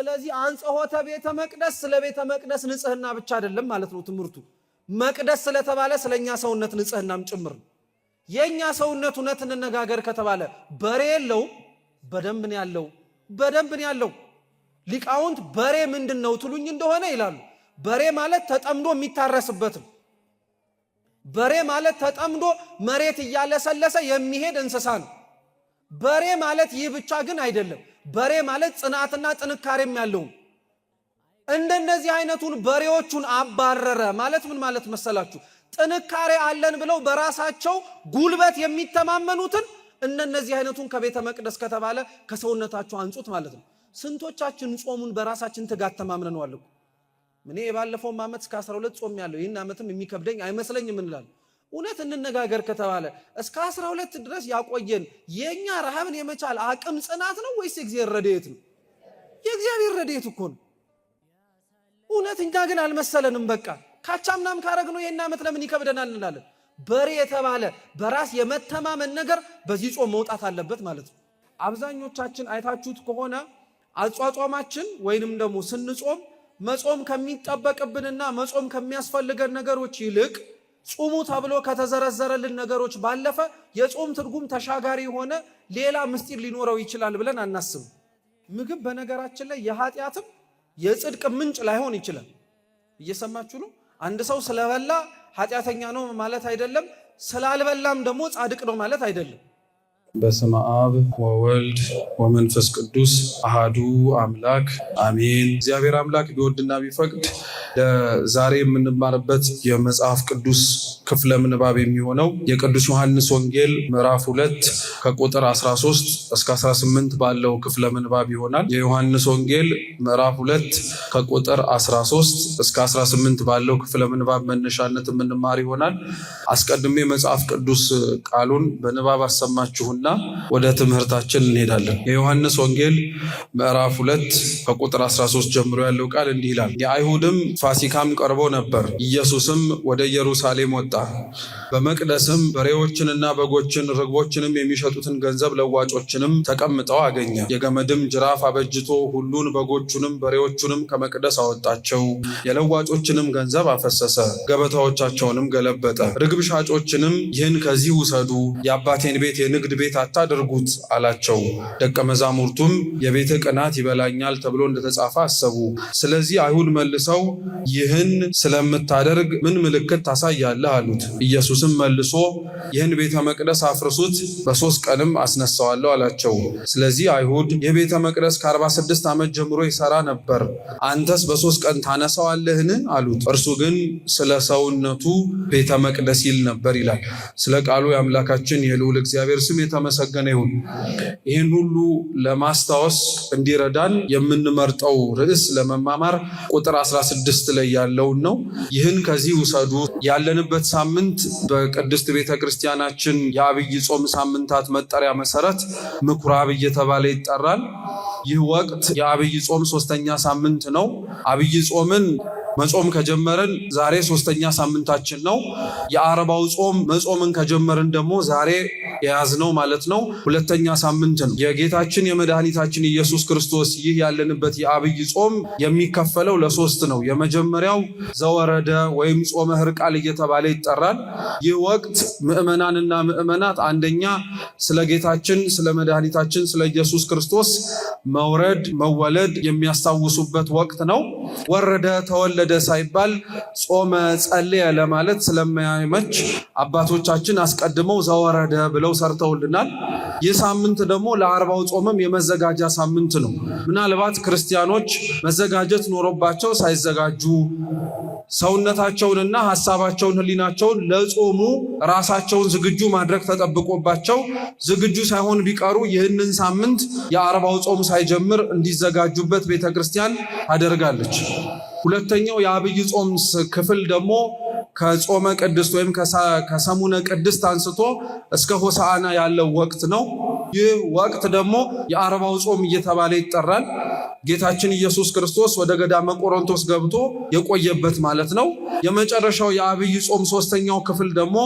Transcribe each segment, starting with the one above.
ስለዚህ አንጽሖተ ቤተ መቅደስ ስለ ቤተ መቅደስ ንጽህና ብቻ አይደለም ማለት ነው ትምህርቱ። መቅደስ ስለተባለ ስለኛ ሰውነት ንጽህናም ጭምር ነው። የኛ ሰውነት እውነት እንነጋገር ከተባለ በሬ የለው በደንብ ነው ያለው። ሊቃውንት በሬ ምንድነው ትሉኝ እንደሆነ ይላሉ። በሬ ማለት ተጠምዶ የሚታረስበት ነው። በሬ ማለት ተጠምዶ መሬት እያለሰለሰ የሚሄድ እንስሳ ነው። በሬ ማለት ይህ ብቻ ግን አይደለም። በሬ ማለት ጽናትና ጥንካሬም ያለው። እንደነዚህ አይነቱን በሬዎቹን አባረረ ማለት ምን ማለት መሰላችሁ? ጥንካሬ አለን ብለው በራሳቸው ጉልበት የሚተማመኑትን እነዚህ አይነቱን ከቤተ መቅደስ ከተባለ ከሰውነታቸው አንጹት ማለት ነው። ስንቶቻችን ጾሙን በራሳችን ትጋት ተማምነናል እኮ። እኔ ባለፈው ዓመት እስከ 12 ጾም ያለው ይሄን ዓመትም የሚከብደኝ አይመስለኝም እንላለን። እውነት እንነጋገር ከተባለ እስከ 12 ድረስ ያቆየን የኛ ረሃብን የመቻል አቅም ጽናት ነው ወይስ የእግዚአብሔር ረድኤት ነው? የእግዚአብሔር ረድኤት እኮ ነው። እውነት እኛ ግን አልመሰለንም። በቃ ካቻምናም ካረግነው ይሄን ዓመት ለምን ይከብደናል እንላለን። በሬ የተባለ በራስ የመተማመን ነገር በዚህ ጾም መውጣት አለበት ማለት ነው። አብዛኞቻችን አይታችሁት ከሆነ አጿጿማችን ወይንም ደግሞ ስንጾም መጾም ከሚጠበቅብንና መጾም ከሚያስፈልገን ነገሮች ይልቅ ጾሙ ተብሎ ከተዘረዘረልን ነገሮች ባለፈ የጾም ትርጉም ተሻጋሪ ሆነ ሌላ ምስጢር ሊኖረው ይችላል ብለን አናስብም። ምግብ በነገራችን ላይ የኃጢአትም የጽድቅ ምንጭ ላይሆን ይችላል። እየሰማችሁ ነው? አንድ ሰው ስለበላ ኃጢአተኛ ነው ማለት አይደለም። ስላልበላም ደግሞ ጻድቅ ነው ማለት አይደለም። በስመ አብ ወወልድ ወመንፈስ ቅዱስ አሃዱ አምላክ አሜን። እግዚአብሔር አምላክ ቢወድና ቢፈቅድ ለዛሬ የምንማርበት የመጽሐፍ ቅዱስ ክፍለ ምንባብ የሚሆነው የቅዱስ ዮሐንስ ወንጌል ምዕራፍ 2 ከቁጥር 13 እስከ 18 ባለው ክፍለ ምንባብ ይሆናል። የዮሐንስ ወንጌል ምዕራፍ 2 ከቁጥር 13 እስከ 18 ባለው ክፍለ ምንባብ መነሻነት የምንማር ይሆናል። አስቀድሜ መጽሐፍ ቅዱስ ቃሉን በንባብ አሰማችሁና ወደ ትምህርታችን እንሄዳለን። የዮሐንስ ወንጌል ምዕራፍ 2 ከቁጥር 13 ጀምሮ ያለው ቃል እንዲህ ይላል። የአይሁድም ፋሲካም ቀርቦ ነበር። ኢየሱስም ወደ ኢየሩሳሌም ወጣ። በመቅደስም በሬዎችንና በጎችን ርግቦችንም የሚሸጡትን ገንዘብ ለዋጮችንም ተቀምጠው አገኘ። የገመድም ጅራፍ አበጅቶ ሁሉን በጎቹንም በሬዎቹንም ከመቅደስ አወጣቸው። የለዋጮችንም ገንዘብ አፈሰሰ፣ ገበታዎቻቸውንም ገለበጠ። ርግብ ሻጮችንም ይህን ከዚህ ውሰዱ፣ የአባቴን ቤት የንግድ ቤት አታድርጉት አላቸው። ደቀ መዛሙርቱም የቤትህ ቅናት ይበላኛል ተብሎ እንደተጻፈ አሰቡ። ስለዚህ አይሁድ መልሰው ይህን ስለምታደርግ ምን ምልክት ታሳያለህ አሉት። ኢየሱስም መልሶ ይህን ቤተ መቅደስ አፍርሱት፣ በ3 ቀንም አስነሳዋለሁ አላቸው። ስለዚህ አይሁድ የቤተ መቅደስ ከ46 ዓመት ጀምሮ ይሰራ ነበር፣ አንተስ በ3 ቀን ታነሳዋለህን አሉት። እርሱ ግን ስለ ሰውነቱ ቤተ መቅደስ ይል ነበር ይላል። ስለ ቃሉ የአምላካችን የልዑል እግዚአብሔር ስም የተመሰገነ ይሁን። ይህን ሁሉ ለማስታወስ እንዲረዳን የምንመርጠው ርዕስ ለመማማር ቁጥር 16 ላይ ያለውን ነው። ይህን ከዚህ ውሰዱ። ያለንበት ሳምንት በቅድስት ቤተ ክርስቲያናችን የአብይ ጾም ሳምንታት መጠሪያ መሰረት ምኩራብ እየተባለ ይጠራል። ይህ ወቅት የአብይ ጾም 3ኛ ሳምንት ነው። አብይ ጾምን መጾም ከጀመርን ዛሬ 3ኛ ሳምንታችን ነው። የአርባው ጾም መጾምን ከጀመርን ደግሞ ዛሬ የያዝነው ማለት ነው 2ኛ ሳምንት ነው። የጌታችን የመድኃኒታችን ኢየሱስ ክርስቶስ ይህ ያለንበት የአብይ ጾም የሚከፈለው ለ3 ነው። የመጀመሪያው ዘወረደ ወይም ጾመ ሕርቃል እየተባለ ይጠራል። ይህ ወቅት ምዕመናንና ምዕመናት አንደኛ ስለ ጌታችን ስለ መድኃኒታችን ስለ ኢየሱስ ክርስቶስ መውረድ መወለድ የሚያስታውሱበት ወቅት ነው። ወረደ ተወለደ ሳይባል ጾመ ጸለየ ለማለት ስለማይመች አባቶቻችን አስቀድመው ዘወረደ ብለው ሰርተውልናል። ይህ ሳምንት ደግሞ ለአርባው ጾምም የመዘጋጃ ሳምንት ነው። ምናልባት ክርስቲያኖች መዘጋጀት ኖሮባቸው ሳይዘጋጁ ሰውነታቸውንና ሐሳባቸውን ሕሊናቸውን ለጾሙ ራሳቸውን ዝግጁ ማድረግ ተጠብቆባቸው ዝግጁ ሳይሆን ቢቀሩ ይህንን ሳምንት የአርባው ጾም ሳይጀምር እንዲዘጋጁበት ቤተክርስቲያን ታደርጋለች። ሁለተኛው የአብይ ጾም ክፍል ደግሞ ከጾመ ቅድስት ወይም ከሰሙነ ቅድስት አንስቶ እስከ ሆሳዕና ያለው ወቅት ነው። ይህ ወቅት ደግሞ የአርባው ጾም እየተባለ ይጠራል። ጌታችን ኢየሱስ ክርስቶስ ወደ ገዳመ ቆሮንቶስ ገብቶ የቆየበት ማለት ነው። የመጨረሻው የአብይ ጾም ሶስተኛው ክፍል ደግሞ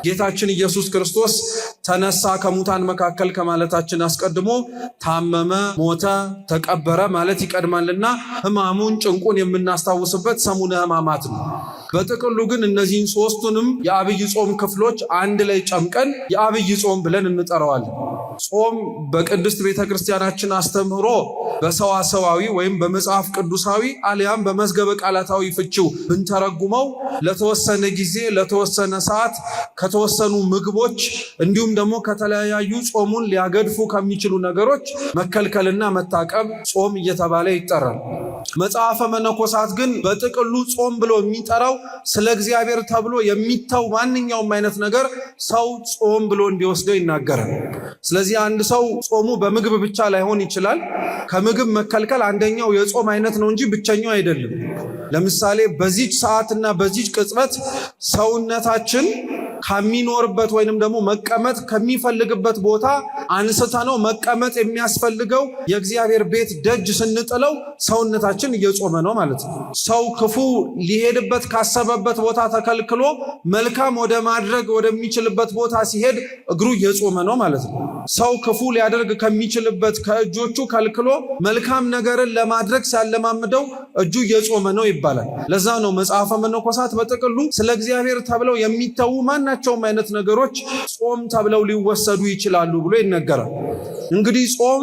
ጌታችን ኢየሱስ ክርስቶስ ተነሳ ከሙታን መካከል ከማለታችን አስቀድሞ ታመመ፣ ሞተ፣ ተቀበረ ማለት ይቀድማልና ሕማሙን ጭንቁን የምናስታውስበት ሰሙነ ሕማማት ነው። በጥቅሉ ግን እነዚህን ሶስቱንም የአብይ ጾም ክፍሎች አንድ ላይ ጨምቀን የአብይ ጾም ብለን እንጠራዋለን። ጾም በቅድስት ቤተክርስቲያናችን አስተምህሮ በሰዋሰዋዊ ወይም በመጽሐፍ ቅዱሳዊ አሊያም በመዝገበ ቃላታዊ ፍቺው ብንተረጉመው ለተወሰነ ጊዜ ለተወሰነ ሰዓት ከተወሰኑ ምግቦች እንዲሁም ደግሞ ከተለያዩ ጾሙን ሊያገድፉ ከሚችሉ ነገሮች መከልከልና መታቀብ ጾም እየተባለ ይጠራል። መጽሐፈ መነኮሳት ግን በጥቅሉ ጾም ብሎ የሚጠራው ስለ እግዚአብሔር ተብሎ የሚተው ማንኛውም አይነት ነገር ሰው ጾም ብሎ እንዲወስደው ይናገራል። ስለዚህ አንድ ሰው ጾሙ በምግብ ብቻ ላይሆን ይችላል። ከምግብ መከልከል አንደኛው የጾም አይነት ነው እንጂ ብቸኛው አይደለም። ለምሳሌ በዚች ሰዓትና በዚች ቅጽበት ሰውነታችን ከሚኖርበት ወይንም ደግሞ መቀመጥ ከሚፈልግበት ቦታ አንስተነው መቀመጥ የሚያስፈልገው የእግዚአብሔር ቤት ደጅ ስንጥለው ሰውነታችን እየጾመ ነው ማለት ነው። ሰው ክፉ ሊሄድበት ካሰበበት ቦታ ተከልክሎ መልካም ወደ ማድረግ ወደሚችልበት ቦታ ሲሄድ እግሩ እየጾመ ነው ማለት ነው። ሰው ክፉ ሊያደርግ ከሚችልበት ከእጆቹ ከልክሎ መልካም ነገርን ለማድረግ ሲያለማምደው እጁ እየጾመ ነው ይባላል። ለዛ ነው መጽሐፈ መነኮሳት በጥቅሉ ስለ እግዚአብሔር ተብለው የሚተዉ ማናቸውም አይነት ነገሮች ጾም ተብለው ሊወሰዱ ይችላሉ ብሎ ይነገራል። እንግዲህ ጾም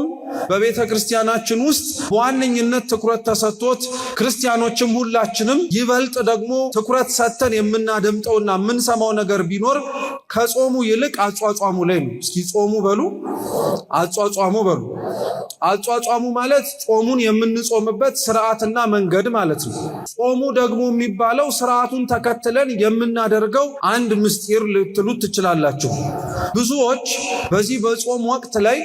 በቤተ ክርስቲያናችን ውስጥ በዋነኝነት ትኩረት ተሰጥቶት ክርስቲያኖችም ሁላችንም ይበልጥ ደግሞ ትኩረት ሰጥተን የምናደምጠውና የምንሰማው ነገር ቢኖር ከጾሙ ይልቅ አጿጿሙ ላይ ነው። እስኪ ጾሙ በሉ፣ አጿጿሙ በሉ። አጿጿሙ ማለት ጾሙን የምንጾምበት ስርዓትና መንገድ ማለት ነው። ጾሙ ደግሞ የሚባለው ስርዓቱን ተከትለን የምናደርገው አንድ ምስጢር ልትሉት ትችላላችሁ። ብዙዎች በዚህ በጾም ወቅት ላይ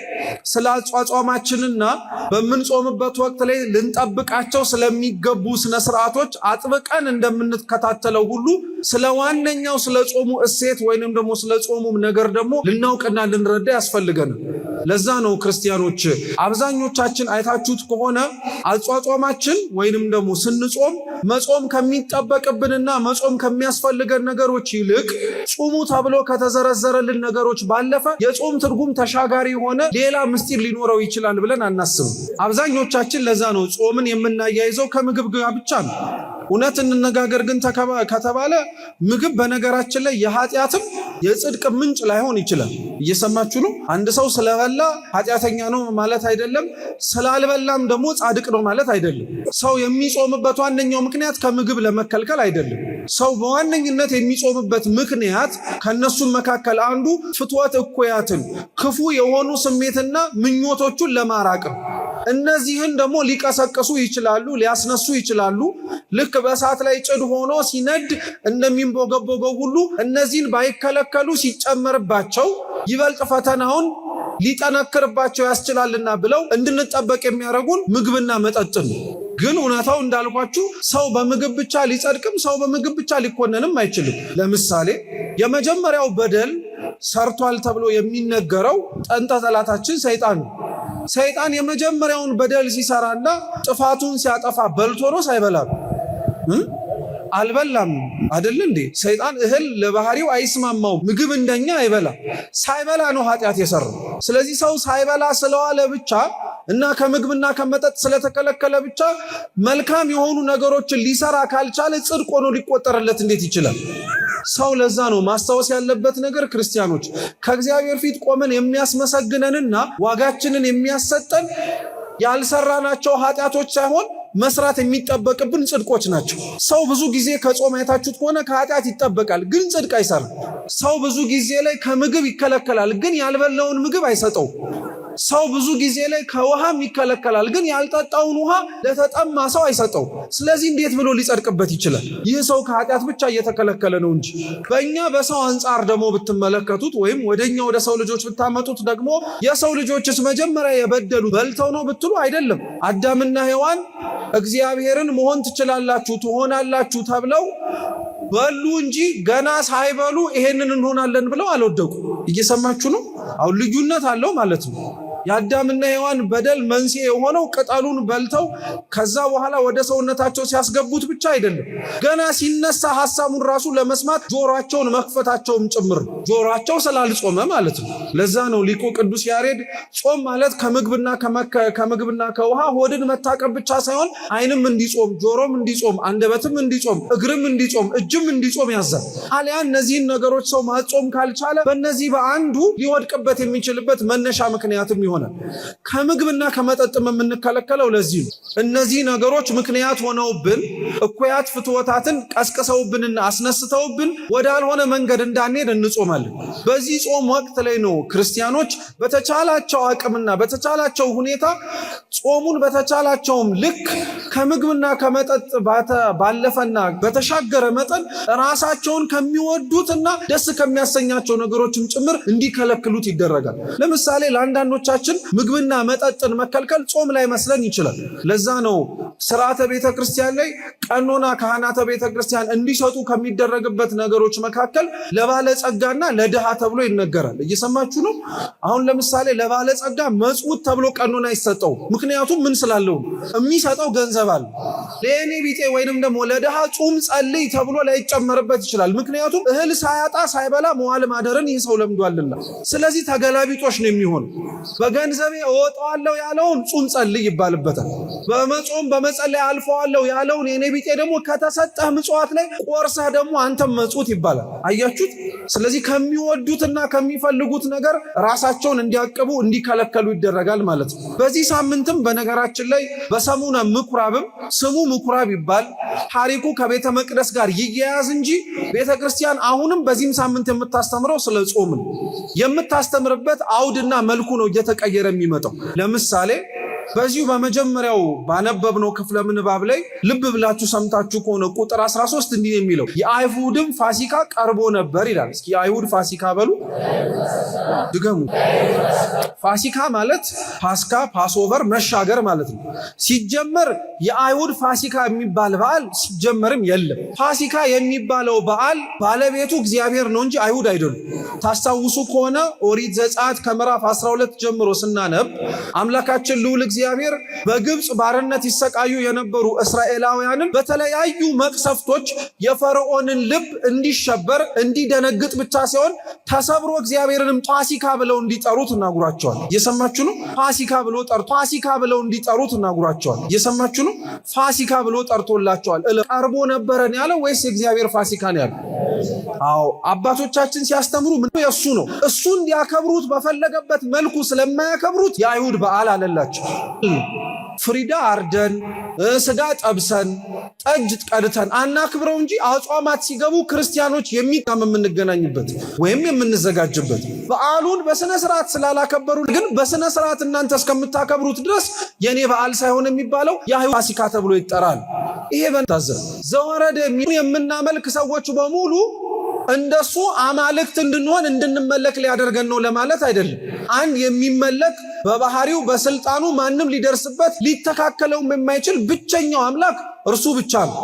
ስለ አጿጿማችንና በምንጾምበት ወቅት ላይ ልንጠብቃቸው ስለሚገቡ ስነ ስርዓቶች አጥብቀን እንደምንከታተለው ሁሉ ስለ ዋነኛው ስለ ጾሙ እሴት ወይንም ደግሞ ስለ ጾሙ ነገር ደግሞ ልናውቅና ልንረዳ ያስፈልገናል። ለዛ ነው ክርስቲያኖች አብዛኞቻችን አይታችሁት ከሆነ አጿጿማችን ወይንም ደግሞ ስንጾም መጾም ከሚጠበቅብንና መጾም ከሚያስፈልገን ነገሮች ይልቅ ጾሙ ተብሎ ከተዘረዘረልን ነገሮች ባለፈ የጾም ትርጉም ተሻጋሪ የሆነ ሌላ ምስጢር ሊኖረው ይችላል ብለን አናስብም። አብዛኞቻችን ለዛ ነው ጾምን የምናያይዘው ከምግብ ጋር ብቻ ነው። እውነት እንነጋገር ግን ከተባለ ምግብ በነገራችን ላይ የኃጢአትም የጽድቅ ምንጭ ላይሆን ይችላል። እየሰማችሁ ነው። አንድ ሰው ስለበላ ኃጢአተኛ ነው ማለት አይደለም፣ ስላልበላም ደግሞ ጻድቅ ነው ማለት አይደለም። ሰው የሚጾምበት ዋነኛው ምክንያት ከምግብ ለመከልከል አይደለም። ሰው በዋነኝነት የሚጾምበት ምክንያት ከነሱም መካከል አንዱ ፍትወት እኩያትን ክፉ የሆኑ ስሜትና ምኞቶቹን ለማራቅ ነው። እነዚህን ደግሞ ሊቀሰቅሱ ይችላሉ፣ ሊያስነሱ ይችላሉ። ልክ በእሳት ላይ ጭድ ሆኖ ሲነድ እንደሚንቦገቦገው ሁሉ እነዚህን ባይከለከሉ ሲጨመርባቸው ይበልጥ ፈተናውን ሊጠነክርባቸው ያስችላልና ብለው እንድንጠበቅ የሚያደርጉን ምግብና መጠጥ ነው። ግን እውነታው እንዳልኳችሁ ሰው በምግብ ብቻ ሊጸድቅም ሰው በምግብ ብቻ ሊኮነንም አይችልም። ለምሳሌ የመጀመሪያው በደል ሰርቷል ተብሎ የሚነገረው ጠንተ ጠላታችን ሰይጣን ነው። ሰይጣን የመጀመሪያውን በደል ሲሰራና ጥፋቱን ሲያጠፋ በልቶ ነው ሳይበላ? አልበላም አይደል እንዴ? ሰይጣን እህል ለባህሪው አይስማማውም። ምግብ እንደኛ አይበላም። ሳይበላ ነው ኃጢአት የሰራው። ስለዚህ ሰው ሳይበላ ስለዋለ ብቻ እና ከምግብና ከመጠጥ ስለተከለከለ ብቻ መልካም የሆኑ ነገሮችን ሊሰራ ካልቻለ ጽድቅ ሆኖ ሊቆጠርለት እንዴት ይችላል? ሰው ለዛ ነው ማስታወስ ያለበት ነገር ክርስቲያኖች ከእግዚአብሔር ፊት ቆመን የሚያስመሰግነንና ዋጋችንን የሚያሰጠን ያልሰራናቸው ኃጢአቶች ሳይሆን መስራት የሚጠበቅብን ጽድቆች ናቸው። ሰው ብዙ ጊዜ ከጾም አይታችሁት ከሆነ ከኃጢአት ይጠበቃል፣ ግን ጽድቅ አይሰራም። ሰው ብዙ ጊዜ ላይ ከምግብ ይከለከላል፣ ግን ያልበላውን ምግብ አይሰጠው። ሰው ብዙ ጊዜ ላይ ከውሃም ይከለከላል፣ ግን ያልጠጣውን ውሃ ለተጠማ ሰው አይሰጠው። ስለዚህ እንዴት ብሎ ሊጸድቅበት ይችላል? ይህ ሰው ከኃጢአት ብቻ እየተከለከለ ነው እንጂ። በእኛ በሰው አንጻር ደግሞ ብትመለከቱት ወይም ወደኛ ወደ ሰው ልጆች ብታመጡት ደግሞ የሰው ልጆችስ መጀመሪያ የበደሉ በልተው ነው ብትሉ አይደለም። አዳምና ሔዋን እግዚአብሔርን መሆን ትችላላችሁ ትሆናላችሁ ተብለው በሉ እንጂ ገና ሳይበሉ ይሄንን እንሆናለን ብለው አልወደቁ። እየሰማችሁ ነው? አሁን ልዩነት አለው ማለት ነው። የአዳምና ሔዋን በደል መንስኤ የሆነው ቅጠሉን በልተው ከዛ በኋላ ወደ ሰውነታቸው ሲያስገቡት ብቻ አይደለም። ገና ሲነሳ ሐሳቡን ራሱ ለመስማት ጆሮአቸውን መክፈታቸውም ጭምር ጆሮአቸው ስላልጾመ ማለት ነው። ለዛ ነው ሊቁ ቅዱስ ያሬድ ጾም ማለት ከምግብና ከውሃ ሆድን መታቀብ ብቻ ሳይሆን ዓይንም እንዲጾም፣ ጆሮም እንዲጾም፣ አንደበትም እንዲጾም፣ እግርም እንዲጾም፣ እጅም እንዲጾም ያዛል። አሊያ እነዚህን ነገሮች ሰው ማጾም ካልቻለ በእነዚህ በአንዱ ሊወድቅበት የሚችልበት መነሻ ምክንያትም ይሆናል። ከምግብና ከመጠጥም የምንከለከለው ለዚህ ነው። እነዚህ ነገሮች ምክንያት ሆነውብን እኩያት ፍትወታትን ቀስቅሰውብንና አስነስተውብን ወዳልሆነ መንገድ እንዳንሄድ እንጾማለን። በዚህ ጾም ወቅት ላይ ነው ክርስቲያኖች በተቻላቸው አቅምና በተቻላቸው ሁኔታ ጾሙን በተቻላቸውም ልክ ከምግብና ከመጠጥ ባለፈና በተሻገረ መጠን ራሳቸውን ከሚወዱትና ደስ ከሚያሰኛቸው ነገሮችም ጭምር እንዲከለክሉት ይደረጋል። ለምሳሌ ለአንዳንዶቻችን ምግብና መጠጥን መከልከል ጾም ላይ መስለን ይችላል። ለዛ ነው ስርዓተ ቤተክርስቲያን ላይ ቀኖና ካህናተ ቤተክርስቲያን እንዲሰጡ ከሚደረግበት ነገሮች መካከል ለባለጸጋና ለድሃ ተብሎ ይነገራል። እየሰማችሁ ነው? አሁን ለምሳሌ ለባለጸጋ መጽውት ተብሎ ቀኖና ይሰጠው። ምክንያቱም ምን ስላለው የሚሰጠው ገንዘብ አለ። ለኔ ቢጤ ወይንም ደግሞ ለድሃ ጾም ጸልይ ተብሎ ላይጨመርበት ይችላል። ምክንያቱም እህል ሳያጣ ሳይበላ መዋል ማደርን ይህ ሰው ለምዷልና። ስለዚህ ተገላቢጦሽ ነው የሚሆነው። በገንዘቤ እወጣዋለሁ ያለውን ጾም ጸልይ ይባልበታል። በመጾም በመጸለይ አልፈዋለሁ ያለውን የኔ ቢጤ ደግሞ ከተሰጠህ ምጽዋት ላይ ቆርሰህ ደግሞ አንተም መጽውት ይባላል። አያችሁት? ስለዚህ ከሚወዱትና ከሚፈልጉት ነገር ራሳቸውን እንዲያቅቡ እንዲከለከሉ ይደረጋል ማለት ነው። በዚህ ሳምንትም በነገራችን ላይ በሰሙነ ምኩራብም ስሙ ምኩራብ ይባል ታሪኩ ከቤተ መቅደስ ጋር ይያያዝ እንጂ ቤተ ክርስቲያን አሁንም በዚህም ሳምንት የምታስተምረው ስለ ጾም ነው። የምታስተምርበት አውድና መልኩ ነው እየተቀየረ የሚመጣው። ለምሳሌ በዚሁ በመጀመሪያው ባነበብነው ክፍለ ምንባብ ላይ ልብ ብላችሁ ሰምታችሁ ከሆነ ቁጥር 13 እንዲህ የሚለው የአይሁድም ፋሲካ ቀርቦ ነበር ይላል። እስኪ የአይሁድ ፋሲካ በሉ ድገሙ። ፋሲካ ማለት ፓስካ፣ ፓስኦቨር፣ መሻገር ማለት ነው። ሲጀመር የአይሁድ ፋሲካ የሚባል በዓል ሲጀመርም የለም። ፋሲካ የሚባለው በዓል ባለቤቱ እግዚአብሔር ነው እንጂ አይሁድ አይደሉም። ታስታውሱ ከሆነ ኦሪት ዘጸአት ከምዕራፍ 12 ጀምሮ ስናነብ አምላካችን ልዑል እግዚአብሔር በግብፅ ባርነት ይሰቃዩ የነበሩ እስራኤላውያንን በተለያዩ መቅሰፍቶች የፈርዖንን ልብ እንዲሸበር እንዲደነግጥ ብቻ ሲሆን ተሰብሮ እግዚአብሔርንም ፋሲካ ብለው እንዲጠሩት እናጉራቸዋል። እየሰማችሁ ነው? ፋሲካ ብለው እንዲጠሩት እናጉራቸዋል። እየሰማችሁ ነው? ፋሲካ ብሎ ጠርቶላቸዋል። ቀርቦ ነበረን ያለው ወይስ የእግዚአብሔር ፋሲካ ነው ያለው? አዎ አባቶቻችን ሲያስተምሩ ምን የሱ ነው። እሱ እንዲያከብሩት በፈለገበት መልኩ ስለማያከብሩት የአይሁድ በዓል አለላቸው። ፍሪዳ አርደን ስጋ ጠብሰን ጠጅ ቀድተን አናክብረው እንጂ አጽዋማት ሲገቡ ክርስቲያኖች የምንገናኝበት ወይም የምንዘጋጅበት በዓሉን በስነ ስርዓት ስላላከበሩ ግን በስነ ስርዓት እናንተ እስከምታከብሩት ድረስ የኔ በዓል ሳይሆን የሚባለው የአይሁድ ፋሲካ ተብሎ ይጠራል። ይሄ በታዘብ ዘወረደ የምናመልክ ሰዎች በሙሉ እንደሱ አማልክት እንድንሆን እንድንመለክ ሊያደርገን ነው ለማለት አይደለም። አንድ የሚመለክ በባህሪው በስልጣኑ ማንም ሊደርስበት ሊተካከለው የማይችል ብቸኛው አምላክ እርሱ ብቻ ነው።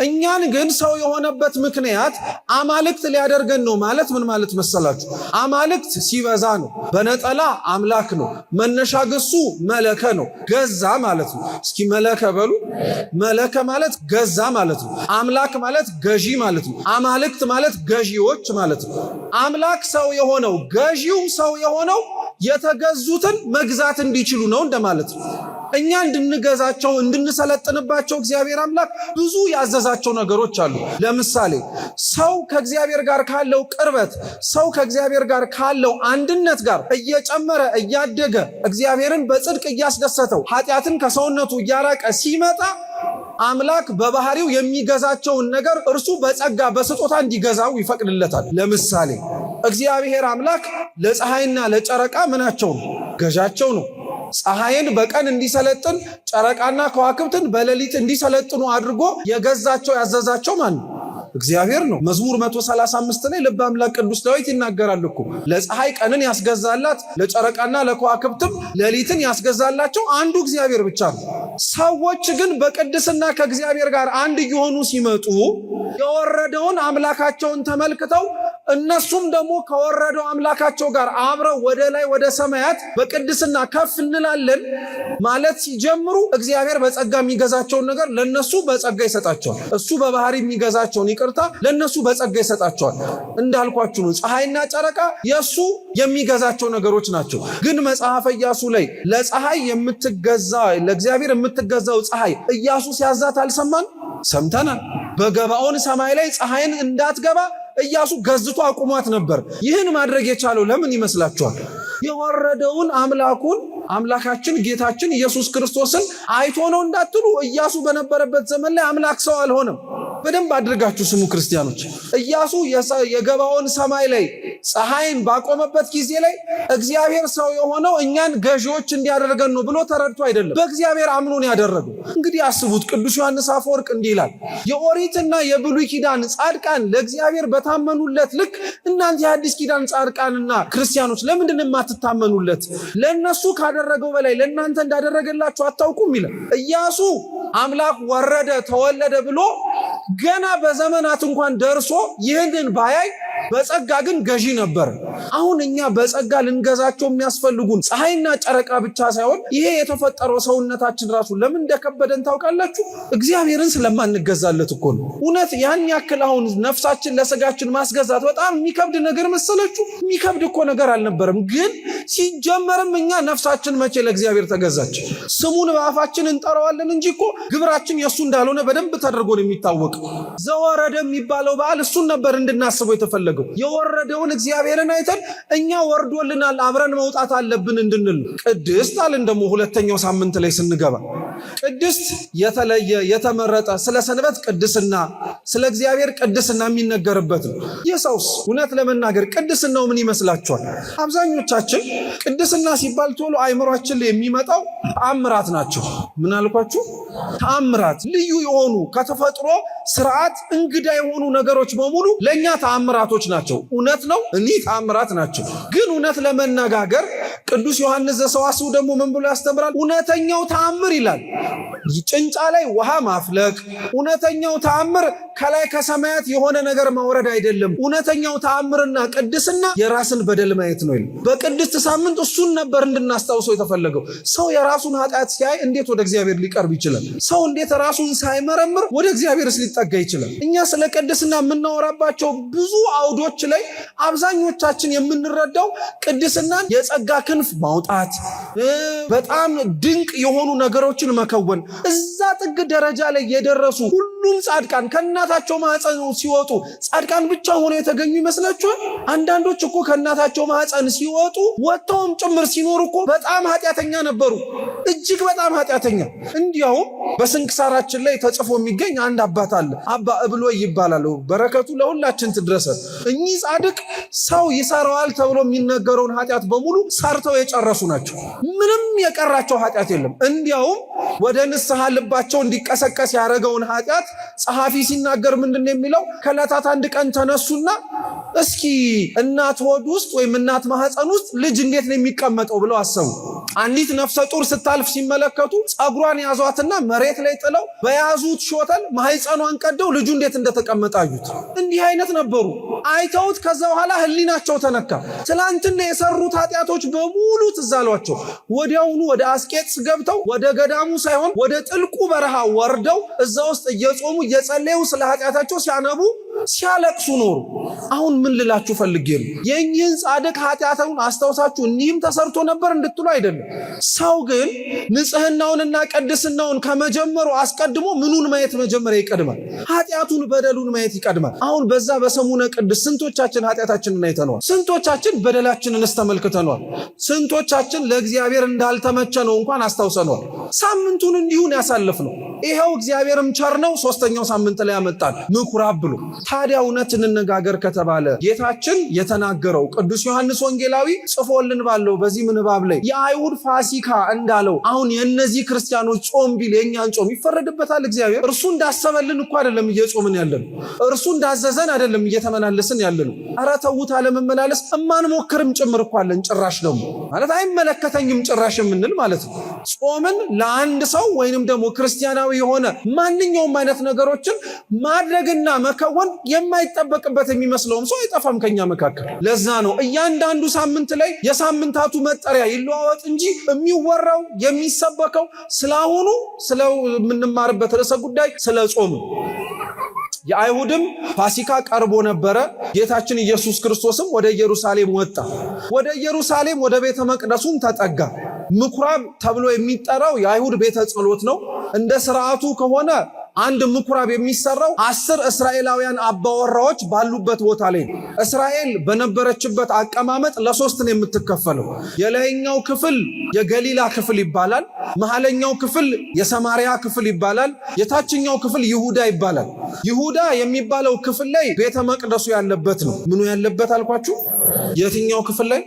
እኛን ግን ሰው የሆነበት ምክንያት አማልክት ሊያደርገን ነው ማለት ምን ማለት መሰላችሁ? አማልክት ሲበዛ ነው። በነጠላ አምላክ ነው። መነሻ ግሱ መለከ ነው፣ ገዛ ማለት ነው። እስኪ መለከ በሉ። መለከ ማለት ገዛ ማለት ነው። አምላክ ማለት ገዢ ማለት ነው። አማልክት ማለት ገዢዎች ማለት ነው። አምላክ ሰው የሆነው ገዢው ሰው የሆነው የተገዙትን መግዛት እንዲችሉ ነው እንደማለት ነው። እኛ እንድንገዛቸው እንድንሰለጥንባቸው እግዚአብሔር አምላክ ብዙ ያዘዛቸው ነገሮች አሉ። ለምሳሌ ሰው ከእግዚአብሔር ጋር ካለው ቅርበት፣ ሰው ከእግዚአብሔር ጋር ካለው አንድነት ጋር እየጨመረ እያደገ እግዚአብሔርን በጽድቅ እያስደሰተው ኃጢአትን ከሰውነቱ እያራቀ ሲመጣ አምላክ በባህሪው የሚገዛቸውን ነገር እርሱ በጸጋ በስጦታ እንዲገዛው ይፈቅድለታል። ለምሳሌ እግዚአብሔር አምላክ ለፀሐይና ለጨረቃ ምናቸው ነው? ገዣቸው ነው። ፀሐይን በቀን እንዲሰለጥን ጨረቃና ከዋክብትን በሌሊት እንዲሰለጥኑ አድርጎ የገዛቸው ያዘዛቸው ማን ነው? እግዚአብሔር ነው። መዝሙር 135 ላይ ልበ አምላክ ቅዱስ ዳዊት ይናገራል እኮ ለፀሐይ ቀንን ያስገዛላት ለጨረቃና ለከዋክብትም ሌሊትን ያስገዛላቸው አንዱ እግዚአብሔር ብቻ ነው። ሰዎች ግን በቅድስና ከእግዚአብሔር ጋር አንድ እየሆኑ ሲመጡ የወረደውን አምላካቸውን ተመልክተው እነሱም ደግሞ ከወረደው አምላካቸው ጋር አብረው ወደ ላይ ወደ ሰማያት በቅድስና ከፍ እንላለን ማለት ሲጀምሩ እግዚአብሔር በጸጋ የሚገዛቸውን ነገር ለነሱ በጸጋ ይሰጣቸዋል። እሱ በባህሪ የሚገዛቸውን ይቅርታ ለነሱ በጸጋ ይሰጣቸዋል። እንዳልኳችሁ ነው፣ ፀሐይና ጨረቃ የሱ የሚገዛቸው ነገሮች ናቸው። ግን መጽሐፈ ኢያሱ ላይ ለፀሐይ የምትገዛ ለእግዚአብሔር የምትገዛው ፀሐይ ኢያሱ ሲያዛት አልሰማን? ሰምተናል። በገባኦን ሰማይ ላይ ፀሐይን እንዳትገባ ኢያሱ ገዝቶ አቁሟት ነበር። ይህን ማድረግ የቻለው ለምን ይመስላችኋል? የወረደውን አምላካችን ጌታችን ኢየሱስ ክርስቶስን አይቶ ነው እንዳትሉ፣ ኢያሱ በነበረበት ዘመን ላይ አምላክ ሰው አልሆነም። በደንብ አድርጋችሁ ስሙ ክርስቲያኖች። ኢያሱ የገባኦን ሰማይ ላይ ፀሐይን ባቆመበት ጊዜ ላይ እግዚአብሔር ሰው የሆነው እኛን ገዢዎች እንዲያደርገን ነው ብሎ ተረድቶ አይደለም፣ በእግዚአብሔር አምኖ ነው ያደረገው። እንግዲህ አስቡት፣ ቅዱስ ዮሐንስ አፈወርቅ እንዲህ ይላል፣ የኦሪትና የብሉይ ኪዳን ጻድቃን ለእግዚአብሔር በታመኑለት ልክ እናንተ የአዲስ ኪዳን ጻድቃንና ክርስቲያኖች ለምንድን የማትታመኑለት? ለነሱ ካደረገው በላይ ለእናንተ እንዳደረገላችሁ አታውቁም ይላል። ኢያሱ አምላክ ወረደ ተወለደ ብሎ ገና በዘመናት እንኳን ደርሶ ይህንን ባያይ በጸጋ ግን ገዢ ነበር። አሁን እኛ በጸጋ ልንገዛቸው የሚያስፈልጉን ፀሐይና ጨረቃ ብቻ ሳይሆን ይሄ የተፈጠረው ሰውነታችን ራሱ ለምን እንደከበደን ታውቃላችሁ? እግዚአብሔርን ስለማንገዛለት እኮ ነው። እውነት ያን ያክል አሁን ነፍሳችን ለስጋችን ማስገዛት በጣም የሚከብድ ነገር መሰለችሁ? የሚከብድ እኮ ነገር አልነበረም። ግን ሲጀመርም እኛ ነፍሳችን መቼ ለእግዚአብሔር ተገዛች? ስሙን በአፋችን እንጠራዋለን እንጂ እኮ ግብራችን የእሱ እንዳልሆነ በደንብ ተደርጎ ነው የሚታወቀው። ዘወረደ የሚባለው በዓል እሱን ነበር እንድናስበው የተፈለገው። የወረደውን እግዚአብሔርን አይተን እኛ ወርዶልናል አብረን መውጣት አለብን እንድንል። ቅድስት አለን ደግሞ ሁለተኛው ሳምንት ላይ ስንገባ ቅድስት የተለየ የተመረጠ፣ ስለ ሰንበት ቅድስና፣ ስለ እግዚአብሔር ቅድስና የሚነገርበት ነው። የሰውስ እውነት ለመናገር ቅድስናው ምን ይመስላችኋል? አብዛኞቻችን ቅድስና ሲባል ቶሎ አይምሯችን ላይ የሚመጣው ተአምራት ናቸው። ምን አልኳችሁ? ተአምራት፣ ልዩ የሆኑ ከተፈጥሮ ስርዓት እንግዳ የሆኑ ነገሮች በሙሉ ለእኛ ተአምራቶች ናቸው። እውነት ነው፣ እኒህ ተአምራት ናቸው። ግን እውነት ለመነጋገር ቅዱስ ዮሐንስ ዘሰዋስው ደግሞ ምን ብሎ ያስተምራል? እውነተኛው ተአምር ይላል ጭንጫ ላይ ውሃ ማፍለቅ። እውነተኛው ተአምር ከላይ ከሰማያት የሆነ ነገር ማውረድ አይደለም። እውነተኛው ተአምርና ቅድስና የራስን በደል ማየት ነው ይላል። በቅድስት ሳምንት እሱን ነበር እንድናስታውሰው የተፈለገው። ሰው የራሱን ኃጢአት ሲያይ እንዴት ወደ እግዚአብሔር ሊቀርብ ይችላል? ሰው እንዴት ራሱን ሳይመረምር ወደ እግዚአብሔርስ ሊጠጋ ይችላል? እኛ ስለ ቅድስና የምናወራባቸው ብዙ አውዶች ላይ አብዛኞቻችን የምንረዳው ቅድስናን የጸጋ ክንፍ ማውጣት፣ በጣም ድንቅ የሆኑ ነገሮችን መከወን። እዛ ጥግ ደረጃ ላይ የደረሱ ሁሉም ጻድቃን ከእናታቸው ማህፀን ሲወጡ ጻድቃን ብቻ ሆነው የተገኙ ይመስላችኋል? አንዳንዶች እኮ ከእናታቸው ማህፀን ሲወጡ ወጥተውም ጭምር ሲኖሩ እኮ በጣም ኃጢአተኛ ነበሩ፣ እጅግ በጣም ኃጢአተኛ። እንዲያውም በስንክሳራችን ላይ ተጽፎ የሚገኝ አንድ አባት አለ፣ አባ እብሎይ ይባላል። በረከቱ ለሁላችን ትድረሰ። እኚህ ጻድቅ ሰው ይሰራዋል ተብሎ የሚነገረውን ኃጢአት በሙሉ ሰርተው የጨረሱ ናቸው። ምንም የቀራቸው ኃጢአት የለም። እንዲያውም ወደ ንስሐ ልባቸው እንዲቀሰቀስ ያደረገውን ኃጢአት ጸሐፊ ሲናገር ምንድን የሚለው? ከዕለታት አንድ ቀን ተነሱና እስኪ እናት ሆድ ውስጥ ወይም እናት ማህፀን ውስጥ ልጅ እንዴት ነው የሚቀመጠው ብለው አሰቡ። አንዲት ነፍሰ ጡር ስታልፍ ሲመለከቱ ጸጉሯን ያዟትና መሬት ላይ ጥለው በያዙት ሾተል ማህፀኗን ቀደው ልጁ እንዴት እንደተቀመጠ አዩት። እንዲህ አይነት ነበሩ። አይተውት ከዛ በኋላ ህሊናቸው ተነካ። ትላንትና የሰሩት ኃጢአቶች በሙሉ ትዝ አሏቸው። ወዲያውኑ ወደ አስቄጥስ ገብተው ወደ ገዳሙ ሳይሆን ወደ ጥልቁ በረሃ ወርደው እዛ ውስጥ እየጾሙ እየጸለዩ ስለ ኃጢአታቸው ሲያነቡ ሲያለቅሱ ኖሩ። አሁን ምን ልላችሁ ፈልጌ ነው፣ የእኚህን ጻድቅ ኃጢአቱን አስታውሳችሁ እንዲህም ተሰርቶ ነበር እንድትሉ አይደለም። ሰው ግን ንጽህናውንና ቅድስናውን ከመጀመሩ አስቀድሞ ምኑን ማየት መጀመሪያ ይቀድማል? ኃጢአቱን፣ በደሉን ማየት ይቀድማል። አሁን በዛ በሰሙነ ቅዱስ ስንቶቻችን ኃጢአታችንን አይተነዋል? ስንቶቻችን በደላችንንስ ተመልክተነዋል? ስንቶቻችን ለእግዚአብሔር እንዳልተመቸ ነው እንኳን አስታውሰነዋል? ሳምንቱን እንዲሁን ያሳለፍነው ይኸው እግዚአብሔርም ቸር ነው። ሶስተኛው ሳምንት ላይ ያመጣል ምኩራብ ብሎ። ታዲያ እውነት እንነጋገር ከተባለ ጌታችን የተናገረው ቅዱስ ዮሐንስ ወንጌላዊ ጽፎልን ባለው በዚህ ምንባብ ላይ የአይሁድ ፋሲካ እንዳለው አሁን የእነዚህ ክርስቲያኖች ጾም ቢል የእኛን ጾም ይፈረድበታል እግዚአብሔር? እርሱ እንዳሰበልን እኮ አይደለም እየጾምን ያለን፣ እርሱ እንዳዘዘን አይደለም እየተመላለስን ያለን። ኧረ ተውት፣ አለመመላለስ እማንሞክርም ጭምር እኮ አለን። ጭራሽ ደግሞ ማለት አይመለከተኝም ጭራሽ የምንል ማለት ነው። ጾምን ለአንድ ሰው ወይንም ደግሞ ክርስቲያናዊ የሆነ ማንኛውም አይነት ነገሮችን ማድረግና መከወን የማይጠበቅበት የሚመስለውም ሰው አይጠፋም ከኛ መካከል። ለዛ ነው እያንዳንዱ ሳምንት ላይ የሳምንታቱ መጠሪያ ይለዋወጥ እንጂ የሚወራው የሚሰበከው ስላሁኑ ስለምንማርበት ርዕሰ ጉዳይ ስለ ጾም። የአይሁድም ፋሲካ ቀርቦ ነበረ። ጌታችን ኢየሱስ ክርስቶስም ወደ ኢየሩሳሌም ወጣ። ወደ ኢየሩሳሌም ወደ ቤተ መቅደሱም ተጠጋ። ምኩራብ ተብሎ የሚጠራው የአይሁድ ቤተ ጸሎት ነው። እንደ ስርዓቱ ከሆነ አንድ ምኩራብ የሚሰራው 10 እስራኤላውያን አባወራዎች ባሉበት ቦታ ላይ ነው። እስራኤል በነበረችበት አቀማመጥ ለ3 ነው የምትከፈለው። የላይኛው ክፍል የገሊላ ክፍል ይባላል። መሐለኛው ክፍል የሰማሪያ ክፍል ይባላል። የታችኛው ክፍል ይሁዳ ይባላል። ይሁዳ የሚባለው ክፍል ላይ ቤተ መቅደሱ ያለበት ነው። ምኑ ያለበት አልኳችሁ? የትኛው ክፍል ላይ?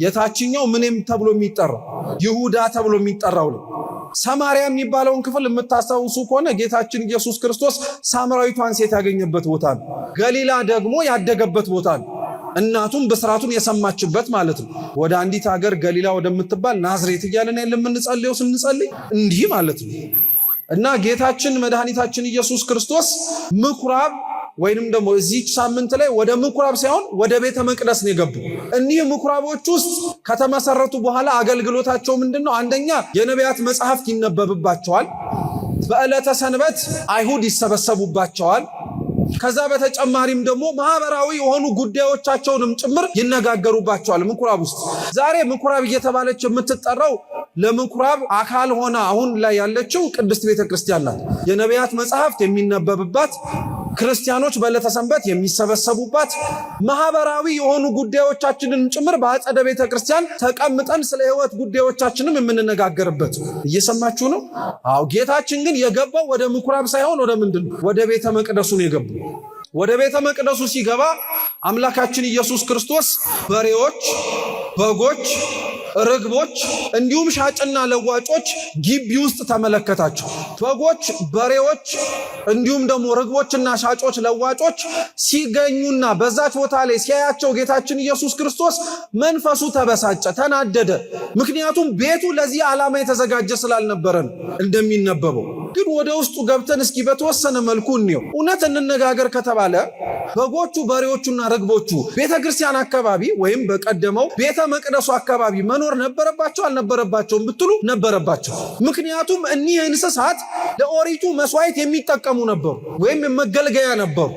የታችኛው ምንም ተብሎ የሚጠራው ይሁዳ ተብሎ የሚጠራው ነው። ሰማሪያ የሚባለውን ክፍል የምታስታውሱ ከሆነ ጌታችን ኢየሱስ ክርስቶስ ሳምራዊቷን ሴት ያገኘበት ቦታ ነው። ገሊላ ደግሞ ያደገበት ቦታ ነው። እናቱም ብስራቱን የሰማችበት ማለት ነው። ወደ አንዲት ሀገር ገሊላ ወደምትባል ናዝሬት እያለን የምንጸልየው ስንጸልይ እንዲህ ማለት ነው። እና ጌታችን መድኃኒታችን ኢየሱስ ክርስቶስ ምኩራብ ወይንም ደግሞ እዚህ ሳምንት ላይ ወደ ምኩራብ ሳይሆን ወደ ቤተ መቅደስ ነው የገቡ። እኒህ ምኩራቦች ውስጥ ከተመሰረቱ በኋላ አገልግሎታቸው ምንድነው? አንደኛ የነቢያት መጽሐፍት ይነበብባቸዋል። በዕለተ ሰንበት አይሁድ ይሰበሰቡባቸዋል። ከዛ በተጨማሪም ደግሞ ማህበራዊ የሆኑ ጉዳዮቻቸውንም ጭምር ይነጋገሩባቸዋል ምኩራብ ውስጥ። ዛሬ ምኩራብ እየተባለች የምትጠራው ለምኩራብ አካል ሆና አሁን ላይ ያለችው ቅድስት ቤተ ክርስቲያን ናት። የነቢያት መጽሐፍት የሚነበብባት፣ ክርስቲያኖች በዕለተ ሰንበት የሚሰበሰቡባት፣ ማህበራዊ የሆኑ ጉዳዮቻችንን ጭምር በአጸደ ቤተ ክርስቲያን ተቀምጠን ስለ ሕይወት ጉዳዮቻችንም የምንነጋገርበት። እየሰማችሁ ነው? አዎ። ጌታችን ግን የገባው ወደ ምኩራብ ሳይሆን ወደ ምንድን ነው? ወደ ቤተ መቅደሱ ነው የገባው። ወደ ቤተ መቅደሱ ሲገባ አምላካችን ኢየሱስ ክርስቶስ በሬዎች፣ በጎች፣ ርግቦች እንዲሁም ሻጭና ለዋጮች ግቢ ውስጥ ተመለከታቸው። በጎች፣ በሬዎች እንዲሁም ደግሞ ርግቦችና ሻጮች፣ ለዋጮች ሲገኙና በዛች ቦታ ላይ ሲያያቸው ጌታችን ኢየሱስ ክርስቶስ መንፈሱ ተበሳጨ፣ ተናደደ። ምክንያቱም ቤቱ ለዚህ ዓላማ የተዘጋጀ ስላልነበረ ነው እንደሚነበበው። ግን ወደ ውስጡ ገብተን እስኪ በተወሰነ መልኩ እንየው። እውነት እንነጋገር ከተባለ በጎቹ፣ በሬዎቹና ርግቦቹ ቤተ ክርስቲያን አካባቢ ወይም በቀደመው ቤተ መቅደሱ አካባቢ መኖር ነበረባቸው አልነበረባቸውም ብትሉ ነበረባቸው። ምክንያቱም እኒህ እንስሳት ለኦሪቱ መስዋዕት የሚጠቀሙ ነበሩ ወይም መገልገያ ነበሩ።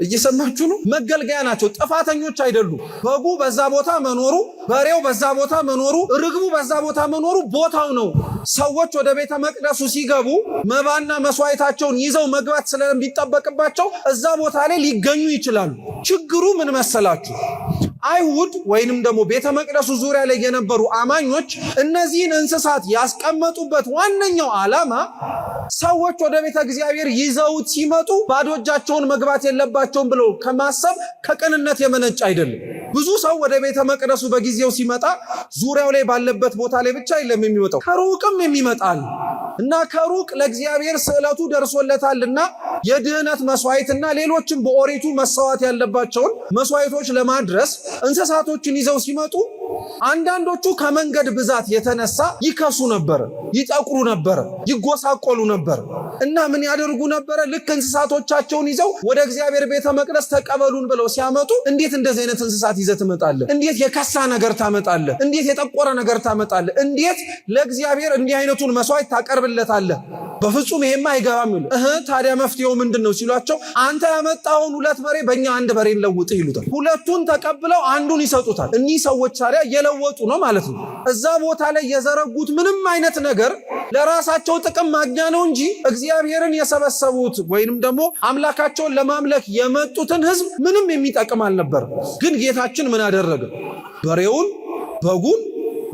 እየሰማችሁ ነው? መገልገያ ናቸው፣ ጥፋተኞች አይደሉም። በጉ በዛ ቦታ መኖሩ፣ በሬው በዛ ቦታ መኖሩ፣ ርግቡ በዛ ቦታ መኖሩ ቦታው ነው። ሰዎች ወደ ቤተ መቅደሱ ሲገቡ መባና መስዋዕታቸውን ይዘው መግባት ስለሚጠበቅባቸው እዛ ቦታ ላይ ሊገኙ ይችላሉ። ችግሩ ምን መሰላችሁ? አይሁድ ወይንም ደግሞ ቤተ መቅደሱ ዙሪያ ላይ የነበሩ አማኞች እነዚህን እንስሳት ያስቀመጡበት ዋነኛው ዓላማ ሰዎች ወደ ቤተ እግዚአብሔር ይዘውት ሲመጡ ባዶ እጃቸውን መግባት የለባቸውም ብለው ከማሰብ ከቅንነት የመነጨ አይደለም። ብዙ ሰው ወደ ቤተ መቅደሱ በጊዜው ሲመጣ ዙሪያው ላይ ባለበት ቦታ ላይ ብቻ አይደለም የሚመጣው፣ ከሩቅም የሚመጣል እና ከሩቅ ለእግዚአብሔር ስዕለቱ ደርሶለታልና የድህነት መስዋዕትና ሌሎችም በኦሪቱ መሰዋት ያለባቸውን መስዋዕቶች ለማድረስ እንስሳቶችን ይዘው ሲመጡ አንዳንዶቹ ከመንገድ ብዛት የተነሳ ይከሱ ነበር፣ ይጠቁሩ ነበር፣ ይጎሳቆሉ ነበር እና ምን ያደርጉ ነበር? ልክ እንስሳቶቻቸውን ይዘው ወደ እግዚአብሔር ቤተ መቅደስ ተቀበሉን ብለው ሲያመጡ እንዴት እንደዚህ አይነት እንስሳት ይዘህ ትመጣለህ? እንዴት የከሳ ነገር ታመጣለህ? እንዴት የጠቆረ ነገር ታመጣለህ? እንዴት ለእግዚአብሔር እንዲህ አይነቱን መስዋዕት ታቀርብለታለህ? በፍጹም ይሄማ አይገባም ይሉ። ታዲያ መፍትሄው ምንድነው ሲሏቸው፣ አንተ ያመጣውን 2 በሬ በእኛ 1 በሬ እንለውጥ ይሉታል። ሁለቱን ተቀብለው አንዱን ይሰጡታል። እኒህ ሰዎች ታዲያ እየለወጡ ነው ማለት ነው። እዛ ቦታ ላይ የዘረጉት ምንም አይነት ነገር ለራሳቸው ጥቅም ማግኛ ነው እንጂ እግዚአብሔርን የሰበሰቡት ወይንም ደግሞ አምላካቸውን ለማምለክ የመጡትን ሕዝብ ምንም የሚጠቅም አልነበር። ግን ጌታችን ምን አደረገ? በሬውን፣ በጉን፣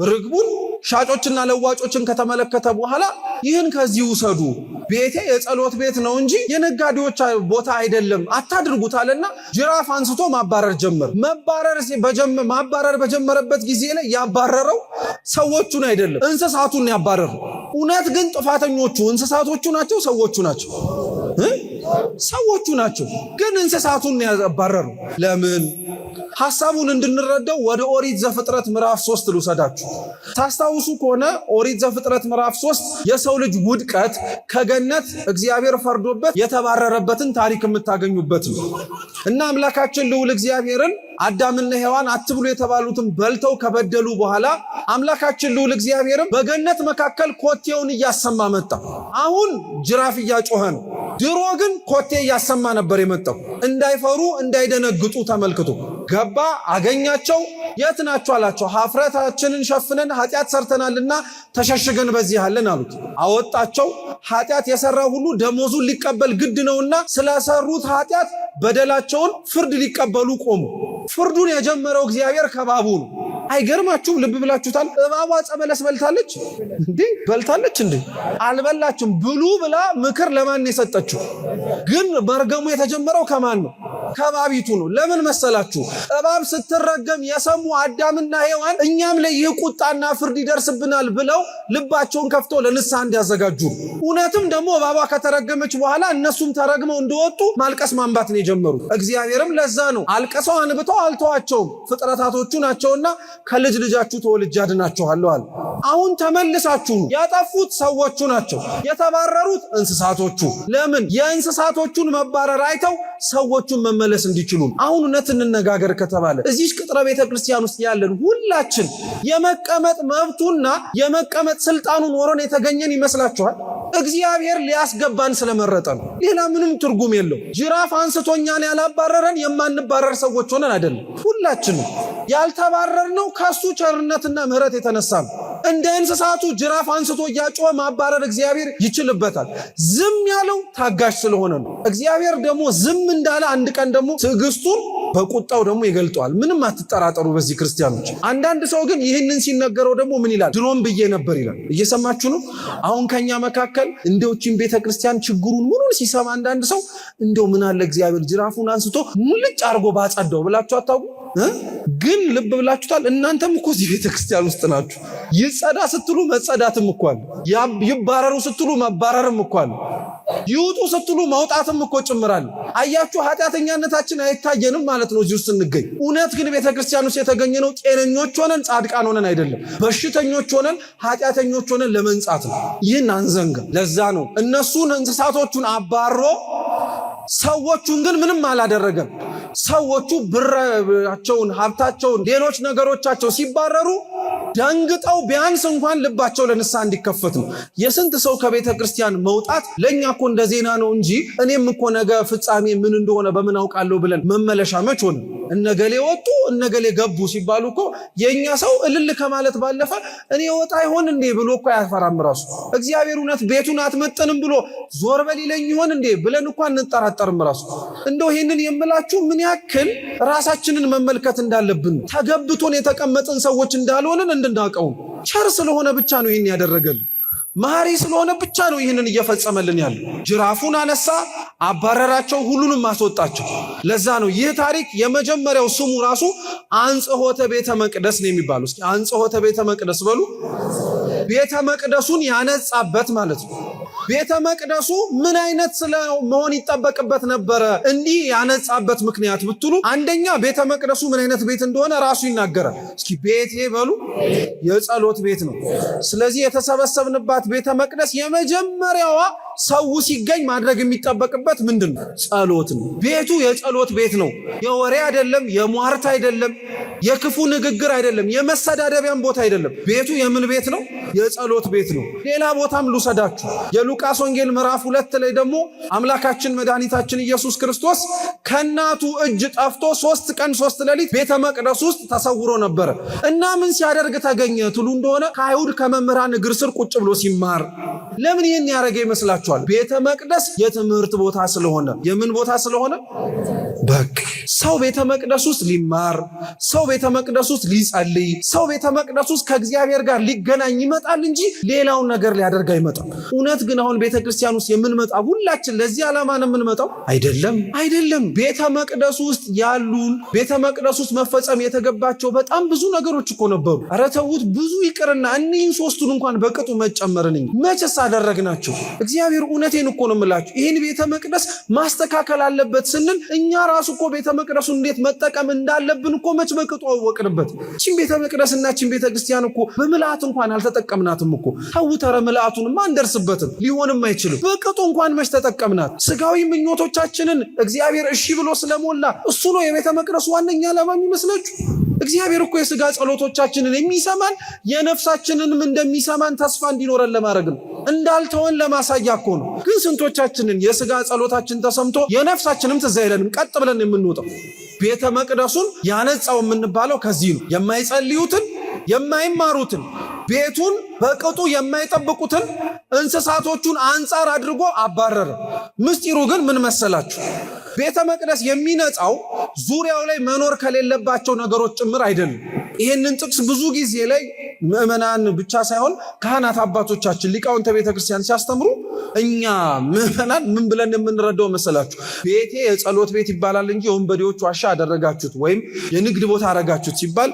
ርግቡን፣ ሻጮችና ለዋጮችን ከተመለከተ በኋላ ይህን ከዚህ ውሰዱ፣ ቤቴ የጸሎት ቤት ነው እንጂ የነጋዴዎች ቦታ አይደለም አታድርጉታልና ጅራፍ አንስቶ ማባረር ጀመር። ማባረር በጀመረበት ጊዜ ላይ ያባረረው ሰዎቹን አይደለም እንስሳቱን ያባረረው። እውነት ግን ጥፋተኞቹ እንስሳቶቹ ናቸው? ሰዎቹ ናቸው? ሰዎቹ ናቸው። ግን እንስሳቱን ያባረሩ። ለምን? ሐሳቡን እንድንረዳው ወደ ኦሪት ዘፍጥረት ምዕራፍ 3 ልውሰዳችሁ። ታስታውሱ ከሆነ ኦሪት ዘፍጥረት ምዕራፍ 3 የሰው ልጅ ውድቀት ከገነት እግዚአብሔር ፈርዶበት የተባረረበትን ታሪክ የምታገኙበት ነው እና አምላካችን ልዑል እግዚአብሔርን አዳምና ሔዋን አትብሉ የተባሉትን በልተው ከበደሉ በኋላ አምላካችን ልዑል እግዚአብሔርም በገነት መካከል ኮቴውን እያሰማ መጣ። አሁን ጅራፍ እያጮኸ ነው። ድሮ ግን ኮቴ እያሰማ ነበር የመጣው። እንዳይፈሩ እንዳይደነግጡ ተመልክቶ ገባ፣ አገኛቸው። የት ናችሁ አላቸው። ኀፍረታችንን ሸፍነን ኃጢአት ሰርተናልና ተሸሽገን በዚህ አለን አሉት። አወጣቸው። ኃጢአት የሰራ ሁሉ ደሞዙን ሊቀበል ግድ ነውና ስለሰሩት ኃጢአት በደላቸውን ፍርድ ሊቀበሉ ቆሙ። ፍርዱን የጀመረው እግዚአብሔር ከባቡ ነው። አይገርማችሁም? ልብ ብላችሁታል? እባቧ ዕፀ በለስ በልታለች እንዴ? በልታለች እንዴ? አልበላችም። ብሉ ብላ ምክር ለማን የሰጠችው? ግን መርገሙ የተጀመረው ከማን ነው? ከባቢቱ ነው። ለምን መሰላችሁ? እባብ ስትረገም የሰሙ አዳምና ሔዋን እኛም ላይ ይህ ቁጣና ፍርድ ይደርስብናል ብለው ልባቸውን ከፍተው ለንስሐ እንዲያዘጋጁ። እውነትም ደግሞ እባቧ ከተረገመች በኋላ እነሱም ተረግመው እንደወጡ ማልቀስ ማንባት ነው የጀመሩት። እግዚአብሔርም ለዛ ነው አልቀሰው አንብተው አልተዋቸውም። ፍጥረታቶቹ ናቸውና ከልጅ ልጃችሁ ተወልጄ አድናችኋለሁ አለ። አሁን ተመልሳችሁ ያጠፉት ሰዎቹ ናቸው፣ የተባረሩት እንስሳቶቹ። ለምን? የእንስሳቶቹን መባረር አይተው ሰዎቹን መመለስ እንዲችሉ። አሁን እውነት እንነጋገር ከተባለ እዚህ ቅጥረ ቤተ ክርስቲያን ውስጥ ያለን ሁላችን የመቀመጥ መብቱና የመቀመጥ ስልጣኑ ኖሮን የተገኘን ይመስላችኋል? እግዚአብሔር ሊያስገባን ስለመረጠ ነው። ሌላ ምንም ትርጉም የለው። ጅራፍ አንስቶኛን ያላባረረን የማንባረር ሰዎች ሆነን አይደለም። ሁላችንም ያልተባረርነው ከሱ ቸርነትና ምሕረት የተነሳ ነው። እንደ እንስሳቱ ጅራፍ አንስቶ እያጮኸ ማባረር እግዚአብሔር ይችልበታል። ዝም ያለው ታጋሽ ስለሆነ ነው። እግዚአብሔር ደግሞ ዝም እንዳለ አንድ ቀን ደግሞ ትዕግስቱን በቁጣው ደግሞ ይገልጠዋል። ምንም አትጠራጠሩ በዚህ ክርስቲያኖች። አንዳንድ ሰው ግን ይህንን ሲነገረው ደግሞ ምን ይላል? ድሮም ብዬ ነበር ይላል። እየሰማችሁ ነው? አሁን ከኛ መካከል እንደውችን ቤተክርስቲያን ችግሩን ምኑን ሲሰማ አንዳንድ ሰው እንደው ምን አለ እግዚአብሔር ጅራፉን አንስቶ ሙልጭ አርጎ ባጸዳው ብላችሁ አታውቁ? ግን ልብ ብላችሁታል? እናንተም እኮ እዚህ ቤተክርስቲያን ውስጥ ናችሁ። ይጸዳ ስትሉ መጸዳትም እኮ አለ። ይባረሩ ስትሉ መባረርም እኮ አለ። ይውጡ ስትሉ መውጣትም እኮ ጭምራል። አያችሁ፣ ኃጢአተኛነታችን አይታየንም ማለት ነው እዚህ ውስጥ እንገኝ። እውነት ግን ቤተክርስቲያን ውስጥ የተገኘነው ጤነኞች ሆነን ጻድቃን ሆነን አይደለም፣ በሽተኞች ሆነን ኃጢአተኞች ሆነን ለመንጻት ነው። ይህን አንዘንጋ። ለዛ ነው እነሱን እንስሳቶቹን አባሮ ሰዎቹን ግን ምንም አላደረገም። ሰዎቹ ብራቸውን፣ ሀብታቸውን፣ ሌሎች ነገሮቻቸው ሲባረሩ ደንግጠው ቢያንስ እንኳን ልባቸው ለንስሐ እንዲከፈት ነው። የስንት ሰው ከቤተ ክርስቲያን መውጣት ለእኛ እኮ እንደ ዜና ነው እንጂ እኔም እኮ ነገ ፍጻሜ ምን እንደሆነ በምን አውቃለሁ ብለን መመለሻ መች ሆነ? እነገሌ ወጡ እነገሌ ገቡ ሲባሉ እኮ የእኛ ሰው እልል ከማለት ባለፈ እኔ ወጣ ይሆን እንዴ ብሎ እኮ አያፈራም። ራሱ እግዚአብሔር እውነት ቤቱን አትመጥንም ብሎ ዞር በል ይለኝ ይሆን እንዴ ብለን እኮ አንጠራጠርም። ራሱ እንደው ይህንን የምላችሁ ምን ያክል ራሳችንን መመልከት እንዳለብን ተገብቶን የተቀመጥን ሰዎች እንዳልሆንን እንድናውቀው። ቸር ስለሆነ ብቻ ነው ይህን ያደረገልን። መሐሪ ስለሆነ ብቻ ነው ይህንን እየፈጸመልን ያለ። ጅራፉን አነሳ፣ አባረራቸው፣ ሁሉንም አስወጣቸው። ለዛ ነው ይህ ታሪክ የመጀመሪያው ስሙ ራሱ አንጽሖተ ቤተ መቅደስ ነው የሚባለው። እስኪ አንጽሖተ ቤተ መቅደስ በሉ። ቤተ መቅደሱን ያነጻበት ማለት ነው። ቤተ መቅደሱ ምን አይነት መሆን ይጠበቅበት ነበረ እንዲህ ያነጻበት ምክንያት ብትሉ፣ አንደኛ ቤተ መቅደሱ ምን አይነት ቤት እንደሆነ ራሱ ይናገራል። እስኪ ቤቴ በሉ፣ የጸሎት ቤት ነው። ስለዚህ የተሰበሰብንባት ቤተ መቅደስ የመጀመሪያዋ ሰው ሲገኝ ማድረግ የሚጠበቅበት ምንድን ነው? ጸሎት ነው። ቤቱ የጸሎት ቤት ነው። የወሬ አይደለም፣ የሟርት አይደለም፣ የክፉ ንግግር አይደለም፣ የመሰዳደቢያም ቦታ አይደለም። ቤቱ የምን ቤት ነው? የጸሎት ቤት ነው። ሌላ ቦታም ልውሰዳችሁ። የሉቃስ ወንጌል ምዕራፍ 2 ላይ ደግሞ አምላካችን መድኃኒታችን ኢየሱስ ክርስቶስ ከእናቱ እጅ ጠፍቶ 3 ቀን 3 ሌሊት ቤተ መቅደስ ውስጥ ተሰውሮ ነበረ እና ምን ሲያደርግ ተገኘ ትሉ እንደሆነ ከአይሁድ ከመምህራን እግር ስር ቁጭ ብሎ ሲማር። ለምን ይህን ያደረገ ይመስላችኋል? ቤተ መቅደስ የትምህርት ቦታ ስለሆነ። የምን ቦታ ስለሆነ? በቃ ሰው ቤተ መቅደስ ውስጥ ሊማር፣ ሰው ቤተ መቅደስ ውስጥ ሊጸልይ፣ ሰው ቤተ መቅደስ ውስጥ ከእግዚአብሔር ጋር ሊገናኝ ይመጣል እንጂ ሌላውን ነገር ሊያደርግ አይመጣም። እውነት ግን አሁን ቤተ ክርስቲያን ውስጥ የምንመጣ ሁላችን ለዚህ ዓላማ ነው የምንመጣው? አይደለም። ቤተ መቅደስ ውስጥ ያሉን ቤተ መቅደስ ውስጥ መፈጸም የተገባቸው በጣም ብዙ ነገሮች እኮ ነበሩ። ኧረ ተውት፣ ብዙ ይቅርና እኒህን ሶስቱን እንኳን በቅጡ መጨመርን መቼስ አደረግናቸው? እግዚአብሔር እውነቴን እኮ ነው የምላችሁ፣ ይህን ቤተ መቅደስ ማስተካከል አለበት ስንል እኛ ራሱ እኮ ቤተ መቅደሱ እንዴት መጠቀም እንዳለብን እኮ መች በቅጡ አወቅንበት? ቺን ቤተ መቅደስና ቺን ቤተ ክርስቲያን እኮ በምልአት እንኳን አልተጠቀምናትም እኮ። ተውተረ ምልአቱንም አንደርስበትም፣ ሊሆንም አይችልም። በቅጡ እንኳን መች ተጠቀምናት? ስጋዊ ምኞቶቻችንን እግዚአብሔር እሺ ብሎ ስለሞላ እሱ ነው የቤተ መቅደሱ ዋነኛ ዓላማ የሚመስላችሁ? እግዚአብሔር እኮ የስጋ ጸሎቶቻችንን የሚሰማን የነፍሳችንንም እንደሚሰማን ተስፋ እንዲኖረን ለማድረግ ነው፣ እንዳልተወን ለማሳያ እኮ ነው። ግን ስንቶቻችንን የስጋ ጸሎታችን ተሰምቶ የነፍሳችንም ትዝ አይለንም፣ ቀጥ ብለን የምንወጣው? ቤተ መቅደሱን ያነጻው የምንባለው ከዚህ ነው። የማይጸልዩትን የማይማሩትን ቤቱን በቅጡ የማይጠብቁትን እንስሳቶቹን አንጻር አድርጎ አባረረ። ምስጢሩ ግን ምን መሰላችሁ? ቤተ መቅደስ የሚነጻው ዙሪያው ላይ መኖር ከሌለባቸው ነገሮች ጭምር አይደለም። ይህንን ጥቅስ ብዙ ጊዜ ላይ ምዕመናን ብቻ ሳይሆን ካህናት አባቶቻችን ሊቃውንተ ቤተ ክርስቲያን ሲያስተምሩ እኛ ምዕመናን ምን ብለን የምንረዳው መሰላችሁ? ቤቴ የጸሎት ቤት ይባላል እንጂ የወንበዴዎች ዋሻ አደረጋችሁት ወይም የንግድ ቦታ አደረጋችሁት ሲባል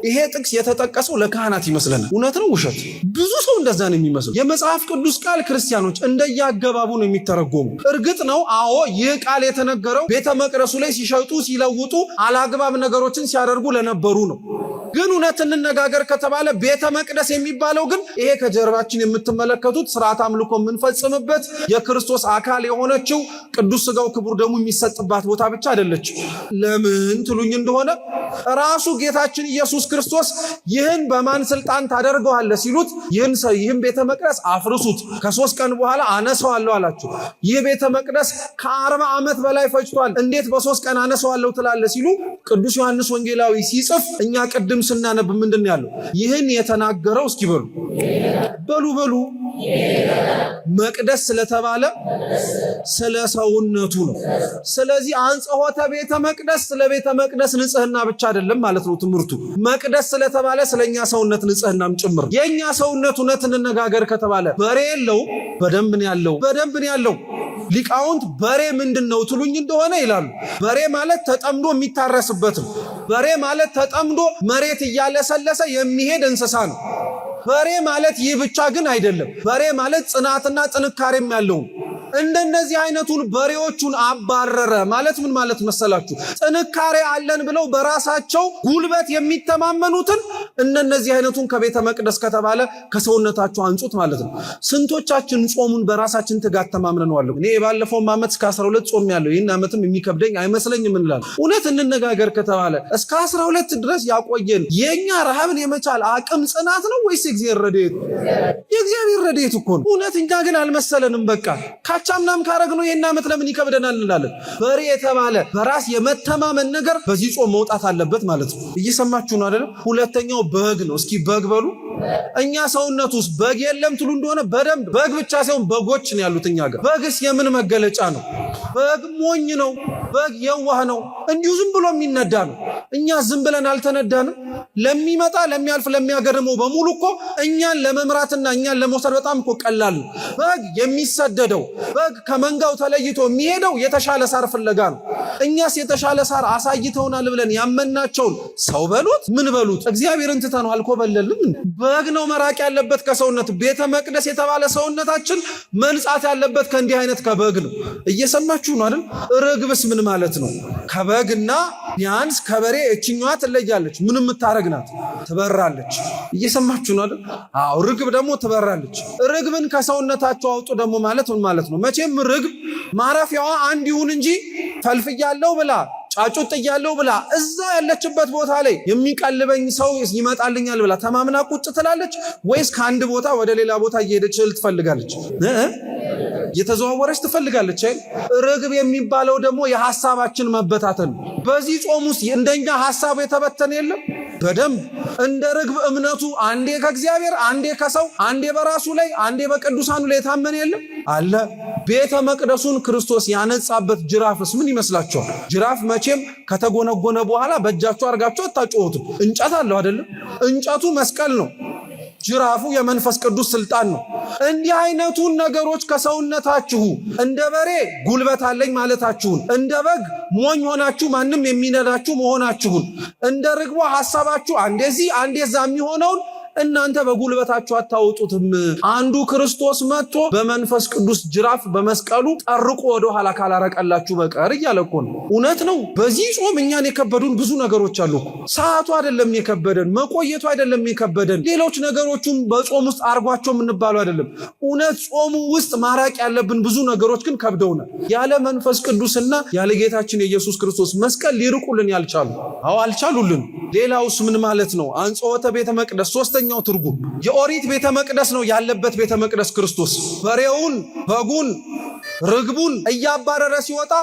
ይሄ ጥቅስ የተጠቀሰው ለካህናት ይመስለናል። እውነት ነው ውሸት? ብዙ ሰው እንደዛ ነው የሚመስለው። የመጽሐፍ ቅዱስ ቃል ክርስቲያኖች እንደያገባቡ ነው የሚተረጎሙ። እርግጥ ነው አዎ፣ ይህ ቃል የተነገረው ቤተ መቅደሱ ላይ ሲሸጡ ሲለውጡ አላግባብ ነገሮችን ሲያደርጉ ለነበሩ ነው። ግን እውነት እንነጋገር ከተባለ ቤተ መቅደስ የሚባለው ግን ይሄ ከጀርባችን የምትመለከቱት ስርዓት አምልኮ የምንፈጽምበት የክርስቶስ አካል የሆነችው ቅዱስ ሥጋው ክቡር ደሙ የሚሰጥባት ቦታ ብቻ አይደለችም። ለምን ትሉኝ እንደሆነ ራሱ ጌታችን ኢየሱስ ክርስቶስ ይህን በማን ስልጣን ታደርገዋለህ ሲሉት ይህን ቤተ መቅደስ አፍርሱት ከ3 ቀን በኋላ አነሳዋለሁ አላቸው። ይህ ቤተ መቅደስ ከ40 ዓመት በላይ ፈጅቷል፣ እንዴት በ3 ቀን አነሳዋለሁ ትላለህ ሲሉ ቅዱስ ዮሐንስ ወንጌላዊ ሲጽፍ እኛ ቅድም ስናነብ ምንድን ያለው? ይህን የተናገረው እስኪ በሉ መቅደስ ስለተባለ ስለ ሰውነቱ ነው። ስለዚህ አንጽሖተ ቤተ መቅደስ ስለ ቤተ መቅደስ ንጽህና ብቻ አይደለም ማለት ነው ትምህርቱ። መቅደስ ስለተባለ ስለኛ ሰውነት ንጽህናም ጭምር። የኛ ሰውነት እውነት እንነጋገር ከተባለ በሬ የለው? በደንብ ነው ያለው። ሊቃውንት በሬ ምንድነው ትሉኝ እንደሆነ ይላሉ፣ በሬ ማለት ተጠምዶ የሚታረስበት ነው። በሬ ማለት ተጠምዶ መሬት እያለሰለሰ የሚሄድ እንስሳ ነው። በሬ ማለት ይህ ብቻ ግን አይደለም። በሬ ማለት ጽናትና ጥንካሬም ያለው። እንደነዚህ አይነቱን በሬዎቹን አባረረ ማለት ምን ማለት መሰላችሁ? ጥንካሬ አለን ብለው በራሳቸው ጉልበት የሚተማመኑትን እንደነዚህ አይነቱን ከቤተ መቅደስ ከተባለ ከሰውነታቸው አንጹት ማለት ነው። ስንቶቻችን ጾሙን በራሳችን ትጋት ተማምነናል? እኔ ባለፈው ዓመት እስከ 12 ጾም ያለው ይህን ዓመትም የሚከብደኝ አይመስለኝም እንላለን። እውነት እንነጋገር ከተባለ እስከ 12 ድረስ ያቆየን የኛ ረሃብን የመቻል አቅም ጽናት ነው ወይስ የእግዚአብሔር ረድኤት? የእግዚአብሔር ረድኤት እኮ ነው። እውነት እኛ ግን አልመሰለንም። በቃ ካቻምናም ካረግነው ይሄን ዓመት ለምን ይከብደናል እንላለን። በሬ የተባለ በራስ የመተማመን ነገር በዚህ ጾም መውጣት አለበት ማለት ነው። እየሰማችሁ ነው አይደል? ሁለተኛው በግ ነው። እስኪ በግ በሉ። እኛ ሰውነት ውስጥ በግ የለም ትሉ እንደሆነ በደንብ በግ ብቻ ሳይሆን በጎች ነው ያሉት እኛ ጋር። በግስ የምን መገለጫ ነው? በግ ሞኝ ነው። በግ የዋህ ነው። እንዲሁ ዝም ብሎ የሚነዳ ነው። እኛ ዝም ብለን አልተነዳንም። ለሚመጣ ለሚያልፍ ለሚያገርመው በሙሉ እኮ እኛን ለመምራትና እኛን ለመውሰድ በጣም እኮ ቀላል ነው። በግ የሚሰደደው በግ ከመንጋው ተለይቶ የሚሄደው የተሻለ ሳር ፍለጋ ነው። እኛስ የተሻለ ሳር አሳይተውናል ብለን ያመናቸውን ሰው በሉት ምን በሉት እግዚአብሔርን ትተነው አልኮበለልም። በግ ነው መራቅ ያለበት ከሰውነት። ቤተ መቅደስ የተባለ ሰውነታችን መንጻት ያለበት ከእንዲህ አይነት ከበግ ነው። እየሰማችሁ ነው አይደል? ርግብስ ምን ማለት ነው? ከበግና ቢያንስ ከበሬ እችኛዋ ትለያለች። ምን የምታረግ ናት? ትበራለች። እየሰማችሁ ነው አይደል? አዎ፣ ርግብ ደግሞ ትበራለች። ርግብን ከሰውነታቸው አውጡ ደግሞ ማለት ምን ማለት ነው? መቼም ርግብ ማረፊያዋ አንድ ይሁን እንጂ ፈልፍያለሁ ብላ ጫጩት ጥያለሁ ብላ እዛ ያለችበት ቦታ ላይ የሚቀልበኝ ሰው ይመጣልኛል ብላ ተማምና ቁጭ ትላለች ወይስ ከአንድ ቦታ ወደ ሌላ ቦታ እየሄደች ትፈልጋለች? እየተዘዋወረች ትፈልጋለች። ርግብ የሚባለው ደግሞ የሐሳባችን መበታተን። በዚህ ጾም ውስጥ እንደኛ ሐሳቡ የተበተነ የለም። በደንብ እንደ ርግብ እምነቱ አንዴ ከእግዚአብሔር አንዴ ከሰው አንዴ በራሱ ላይ አንዴ በቅዱሳኑ ላይ የታመነ የለም አለ። ቤተ መቅደሱን ክርስቶስ ያነጻበት ጅራፍስ ምን ይመስላችኋል? ጅራፍ መቼም ከተጎነጎነ በኋላ በእጃችሁ አርጋችሁ አታጮሁትም። እንጨት አለው አይደለም? እንጨቱ መስቀል ነው። ጅራፉ የመንፈስ ቅዱስ ስልጣን ነው። እንዲህ አይነቱን ነገሮች ከሰውነታችሁ እንደ በሬ ጉልበት አለኝ ማለታችሁን፣ እንደ በግ ሞኝ ሆናችሁ ማንም የሚነዳችሁ መሆናችሁን፣ እንደ ርግቧ ሐሳባችሁ አንዴዚህ አንዴዛ የሚሆነውን እናንተ በጉልበታችሁ አታውጡትም። አንዱ ክርስቶስ መጥቶ በመንፈስ ቅዱስ ጅራፍ በመስቀሉ ጠርቆ ወደ ኋላ ካላረቀላችሁ በቀር እያለ እኮ ነው። እውነት ነው። በዚህ ጾም እኛን የከበዱን ብዙ ነገሮች አሉ። ሰዓቱ አይደለም የከበደን፣ መቆየቱ አይደለም የከበደን፣ ሌሎች ነገሮቹም በጾም ውስጥ አርጓቸው የምንባለው አይደለም። እውነት ጾሙ ውስጥ ማራቅ ያለብን ብዙ ነገሮች ግን ከብደውናል። ያለ መንፈስ ቅዱስና ያለ ጌታችን የኢየሱስ ክርስቶስ መስቀል ሊርቁልን ያልቻሉ አልቻሉልን። ሌላውስ ምን ማለት ነው? አንጽሖተ ቤተ መቅደስ ሶስተኛው ትርጉም የኦሪት ቤተ መቅደስ ነው ያለበት ቤተ መቅደስ ክርስቶስ በሬውን በጉን ርግቡን እያባረረ ሲወጣ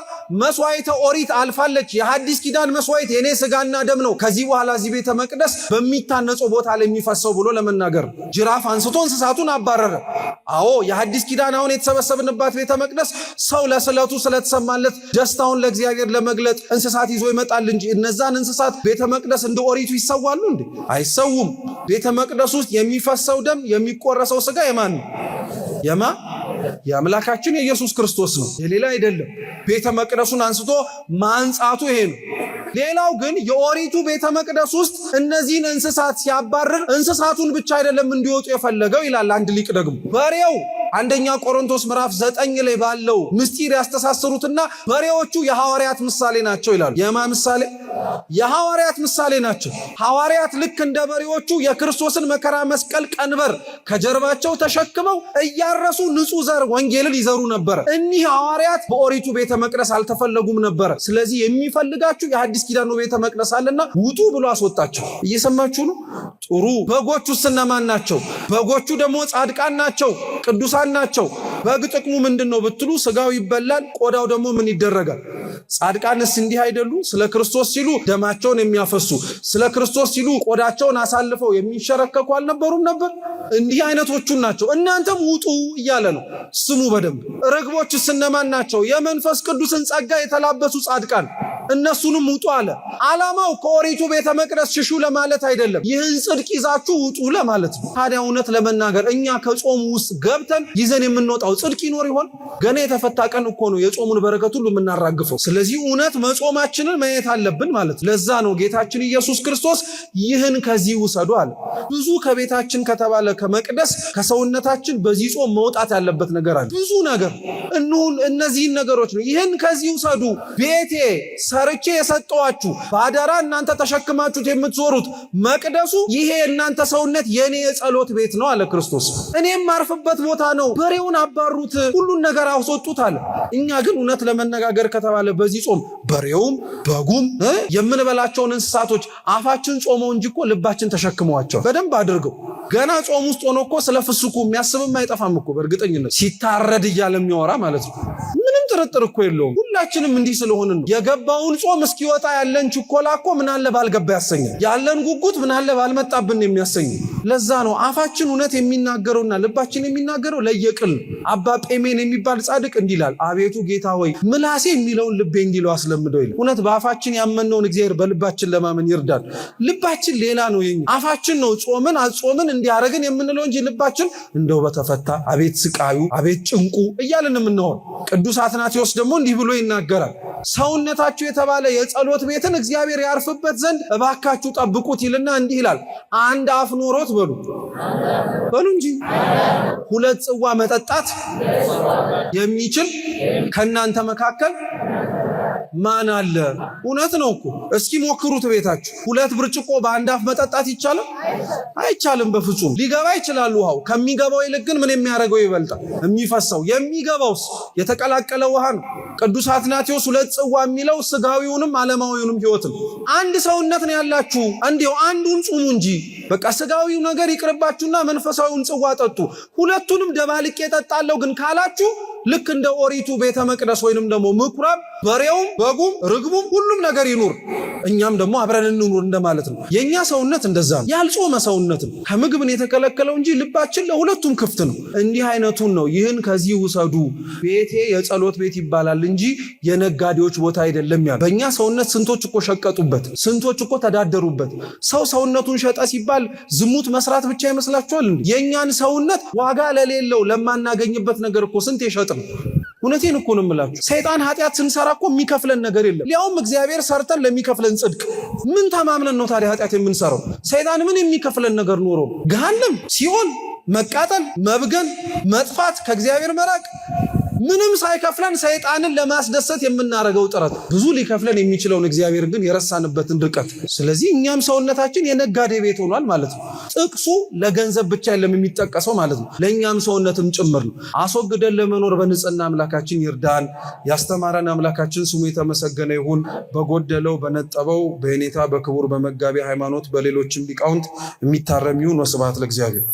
መስዋዕተ ኦሪት አልፋለች። የሐዲስ ኪዳን መስዋዕት የኔ ስጋና ደም ነው ከዚህ በኋላ እዚህ ቤተ መቅደስ በሚታነጸው ቦታ ላይ የሚፈሰው ብሎ ለመናገር ጅራፍ አንስቶ እንስሳቱን አባረረ። አዎ የሐዲስ ኪዳን አሁን የተሰበሰብንባት ቤተ መቅደስ ሰው ለስለቱ ስለተሰማለት ደስታውን ለእግዚአብሔር ለመግለጥ እንስሳት ይዞ ይመጣል እንጂ እነዛን እንስሳት ቤተ መቅደስ እንደ ኦሪቱ ይሰዋሉ እንዴ? አይሰውም። ቤተ መቅደስ ውስጥ የሚፈሰው ደም የሚቆረሰው ስጋ የማን ነው? የአምላካችን የኢየሱስ ክርስቶስ ነው፣ የሌላ አይደለም። ቤተ መቅደሱን አንስቶ ማንጻቱ ይሄ ነው። ሌላው ግን የኦሪቱ ቤተ መቅደስ ውስጥ እነዚህን እንስሳት ሲያባርር እንስሳቱን ብቻ አይደለም እንዲወጡ የፈለገው ይላል አንድ ሊቅ ደግሞ በሬው አንደኛ ቆሮንቶስ ምዕራፍ 9 ላይ ባለው ምስጢር ያስተሳሰሩትና በሬዎቹ የሐዋርያት ምሳሌ ናቸው ይላሉ። የማ ምሳሌ? የሐዋርያት ምሳሌ ናቸው። ሐዋርያት ልክ እንደ በሬዎቹ የክርስቶስን መከራ መስቀል ቀንበር ከጀርባቸው ተሸክመው እያረሱ ንጹሕ ዘር ወንጌልን ይዘሩ ነበር። እኒህ ሐዋርያት በኦሪቱ ቤተ መቅደስ አልተፈለጉም ነበር። ስለዚህ የሚፈልጋችሁ የሐዲስ ኪዳኑ ቤተ መቅደስ አለና ውጡ ብሎ አስወጣቸው። እየሰማችሁ ነው? ጥሩ። በጎቹስ እነማን ናቸው? በጎቹ ደግሞ ጻድቃን ናቸው፣ ቅዱሳን ናቸው። በግ ጥቅሙ ምንድነው ብትሉ ስጋው ይበላል፣ ቆዳው ደግሞ ምን ይደረጋል? ጻድቃንስ እንዲህ አይደሉ? ስለ ክርስቶስ ሲሉ ደማቸውን የሚያፈሱ ስለ ክርስቶስ ሲሉ ቆዳቸውን አሳልፈው የሚሸረከኩ አልነበሩም ነበር? እንዲህ አይነቶቹን ናቸው። እናንተም ውጡ እያለ ነው። ስሙ በደንብ። ርግቦችስ እነማን ናቸው? የመንፈስ ቅዱስን ጸጋ የተላበሱ ጻድቃን፣ እነሱንም ውጡ አለ። ዓላማው ከኦሪቱ ቤተ መቅደስ ሽሹ ለማለት አይደለም፣ ይህን ጽድቅ ይዛችሁ ውጡ ለማለት ነው። ታዲያ እውነት ለመናገር እኛ ከጾሙ ውስጥ ገብተን ይዘን የምንወጣው ጽድቅ ይኖር ይሆን? ገና የተፈታ ቀን እኮ ነው የጾሙን በረከት ሁሉ የምናራግፈው። ስለዚህ እውነት መጾማችንን ማየት አለብን ማለት። ለዛ ነው ጌታችን ኢየሱስ ክርስቶስ ይህን ከዚህ ውሰዱ አለ። ብዙ ከቤታችን ከተባለ ከመቅደስ ከሰውነታችን በዚህ ጾም መውጣት ያለበት ነገር አለ። ብዙ ነገር እነዚህን ነገሮች ነው። ይህን ከዚህ ውሰዱ፣ ቤቴ ሰርቼ የሰጠዋችሁ በአደራ እናንተ ተሸክማችሁት የምትዞሩት መቅደሱ ይሄ እናንተ ሰውነት የኔ የጸሎት ቤት ነው አለ ክርስቶስ። እኔም ማርፍበት ቦታ ነው። በሬውን አባሩት፣ ሁሉን ነገር አስወጡት አለ። እኛ ግን እውነት ለመነጋገር ከተባለ በዚህ ጾም በሬውም በጉም የምንበላቸውን እንስሳቶች አፋችን ጾመው እንጂ እኮ ልባችን ተሸክመዋቸው በደንብ አድርገው ገና ጾም ውስጥ ሆኖ እኮ ስለ ፍስኩ የሚያስብም አይጠፋም እኮ በእርግጠኝነት ሲታረድ እያለ የሚያወራ ማለት ነው። ምንም ጥርጥር እኮ የለውም። ሁላችንም እንዲህ ስለሆንን ነው። የገባውን ጾም እስኪወጣ ያለን ችኮላ እኮ ምናለ ባልገባ ያሰኛል። ያለን ጉጉት ምናለ ባልመጣብን የሚያሰኝ። ለዛ ነው አፋችን እውነት የሚናገረውና ልባችን የሚናገረው ለየቅል። አባ ጴሜን የሚባል ጻድቅ እንዲህ ይላል፣ አቤቱ ጌታ ሆይ ምላሴ የሚለውን ልቤ እንዲለው አስለምደው ይላል። እውነት በአፋችን ያመነውን እግዚአብሔር በልባችን ለማመን ይርዳል። ልባችን ሌላ ነው። የኛ አፋችን ነው ጾምን አጾምን እንዲያረግን የምንለው እንጂ ልባችን እንደው በተፈታ አቤት ስቃዩ አቤት ጭንቁ እያልን የምንሆን። ቅዱስ አትናቴዎስ ደግሞ እንዲህ ብሎ ይናገራል፣ ሰውነታችሁ የተባለ የጸሎት ቤትን እግዚአብሔር ያርፍበት ዘንድ እባካችሁ ጠብቁት ይልና እንዲህ ይላል፣ አንድ አፍ ኖሮት በሉ እንጂ 2 ጽዋ መጠጣት የሚችል ከእናንተ መካከል ማን አለ? እውነት ነው እኮ። እስኪ ሞክሩት ቤታችሁ። 2 ብርጭቆ በአንድ አፍ መጠጣት ይቻላል? አይቻልም በፍጹም። ሊገባ ይችላል ውሃው። ከሚገባው ይልቅ ግን ምን የሚያደርገው ይበልጣል? የሚፈሰው። የሚገባውስ የተቀላቀለ ውሃ ነው። ቅዱስ አትናቴዎስ 2 ጽዋ የሚለው ስጋዊውንም ዓለማዊውንም ሕይወትም አንድ ሰውነት ነው ያላችሁ። እንዲሁ አንዱን ጹሙ እንጂ በቃ ስጋዊው ነገር ይቅርባችሁና መንፈሳዊውን ጽዋ ጠጡ። ሁለቱንም ደባልቄ እጠጣለሁ ግን ካላችሁ ልክ እንደ ኦሪቱ ቤተ መቅደስ ወይንም ደግሞ ምኩራብ በሬውም በጉም ርግቡም ሁሉም ነገር ይኑር፣ እኛም ደግሞ አብረን እንኑር እንደማለት ነው። የኛ ሰውነት እንደዛ ነው። ያልጾመ ሰውነት ነው። ከምግብን የተከለከለው እንጂ ልባችን ለሁለቱም ክፍት ነው። እንዲህ አይነቱን ነው ይህን ከዚህ ውሰዱ፣ ቤቴ የጸሎት ቤት ይባላል እንጂ የነጋዴዎች ቦታ አይደለም ያለው። በእኛ ሰውነት ስንቶች እኮ ሸቀጡበት፣ ስንቶች እኮ ተዳደሩበት። ሰው ሰውነቱን ሸጠ ሲባል ዝሙት መስራት ብቻ ይመስላችኋል እንዴ? የእኛን ሰውነት ዋጋ ለሌለው ለማናገኝበት ነገር እኮ ስንት የሸጥ ነው። እውነቴን እኮ ነው የምላችሁ። ሰይጣን ኃጢአት ስንሰራ እኮ የሚከፍለን ነገር የለም። ሊያውም እግዚአብሔር ሰርተን ለሚከፍለን ጽድቅ ምን ተማምነን ነው ታዲያ ኃጢአት የምንሰራው? ሰይጣን ምን የሚከፍለን ነገር ኖሮ? ገሃነም፣ ሲኦል፣ መቃጠል፣ መብገን፣ መጥፋት፣ ከእግዚአብሔር መራቅ ምንም ሳይከፍለን ሰይጣንን ለማስደሰት የምናደርገው ጥረት ብዙ ሊከፍለን የሚችለውን እግዚአብሔር ግን የረሳንበትን ርቀት። ስለዚህ እኛም ሰውነታችን የነጋዴ ቤት ሆኗል ማለት ነው። ጥቅሱ ለገንዘብ ብቻ የለም የሚጠቀሰው ማለት ነው፣ ለእኛም ሰውነትም ጭምር ነው። አስወግደን ለመኖር በንጽህና አምላካችን ይርዳን። ያስተማረን አምላካችን ስሙ የተመሰገነ ይሁን። በጎደለው በነጠበው በየኔታ በክቡር በመጋቢ ሃይማኖት በሌሎችም ሊቃውንት የሚታረም ይሁን። ወስብሐት ለእግዚአብሔር።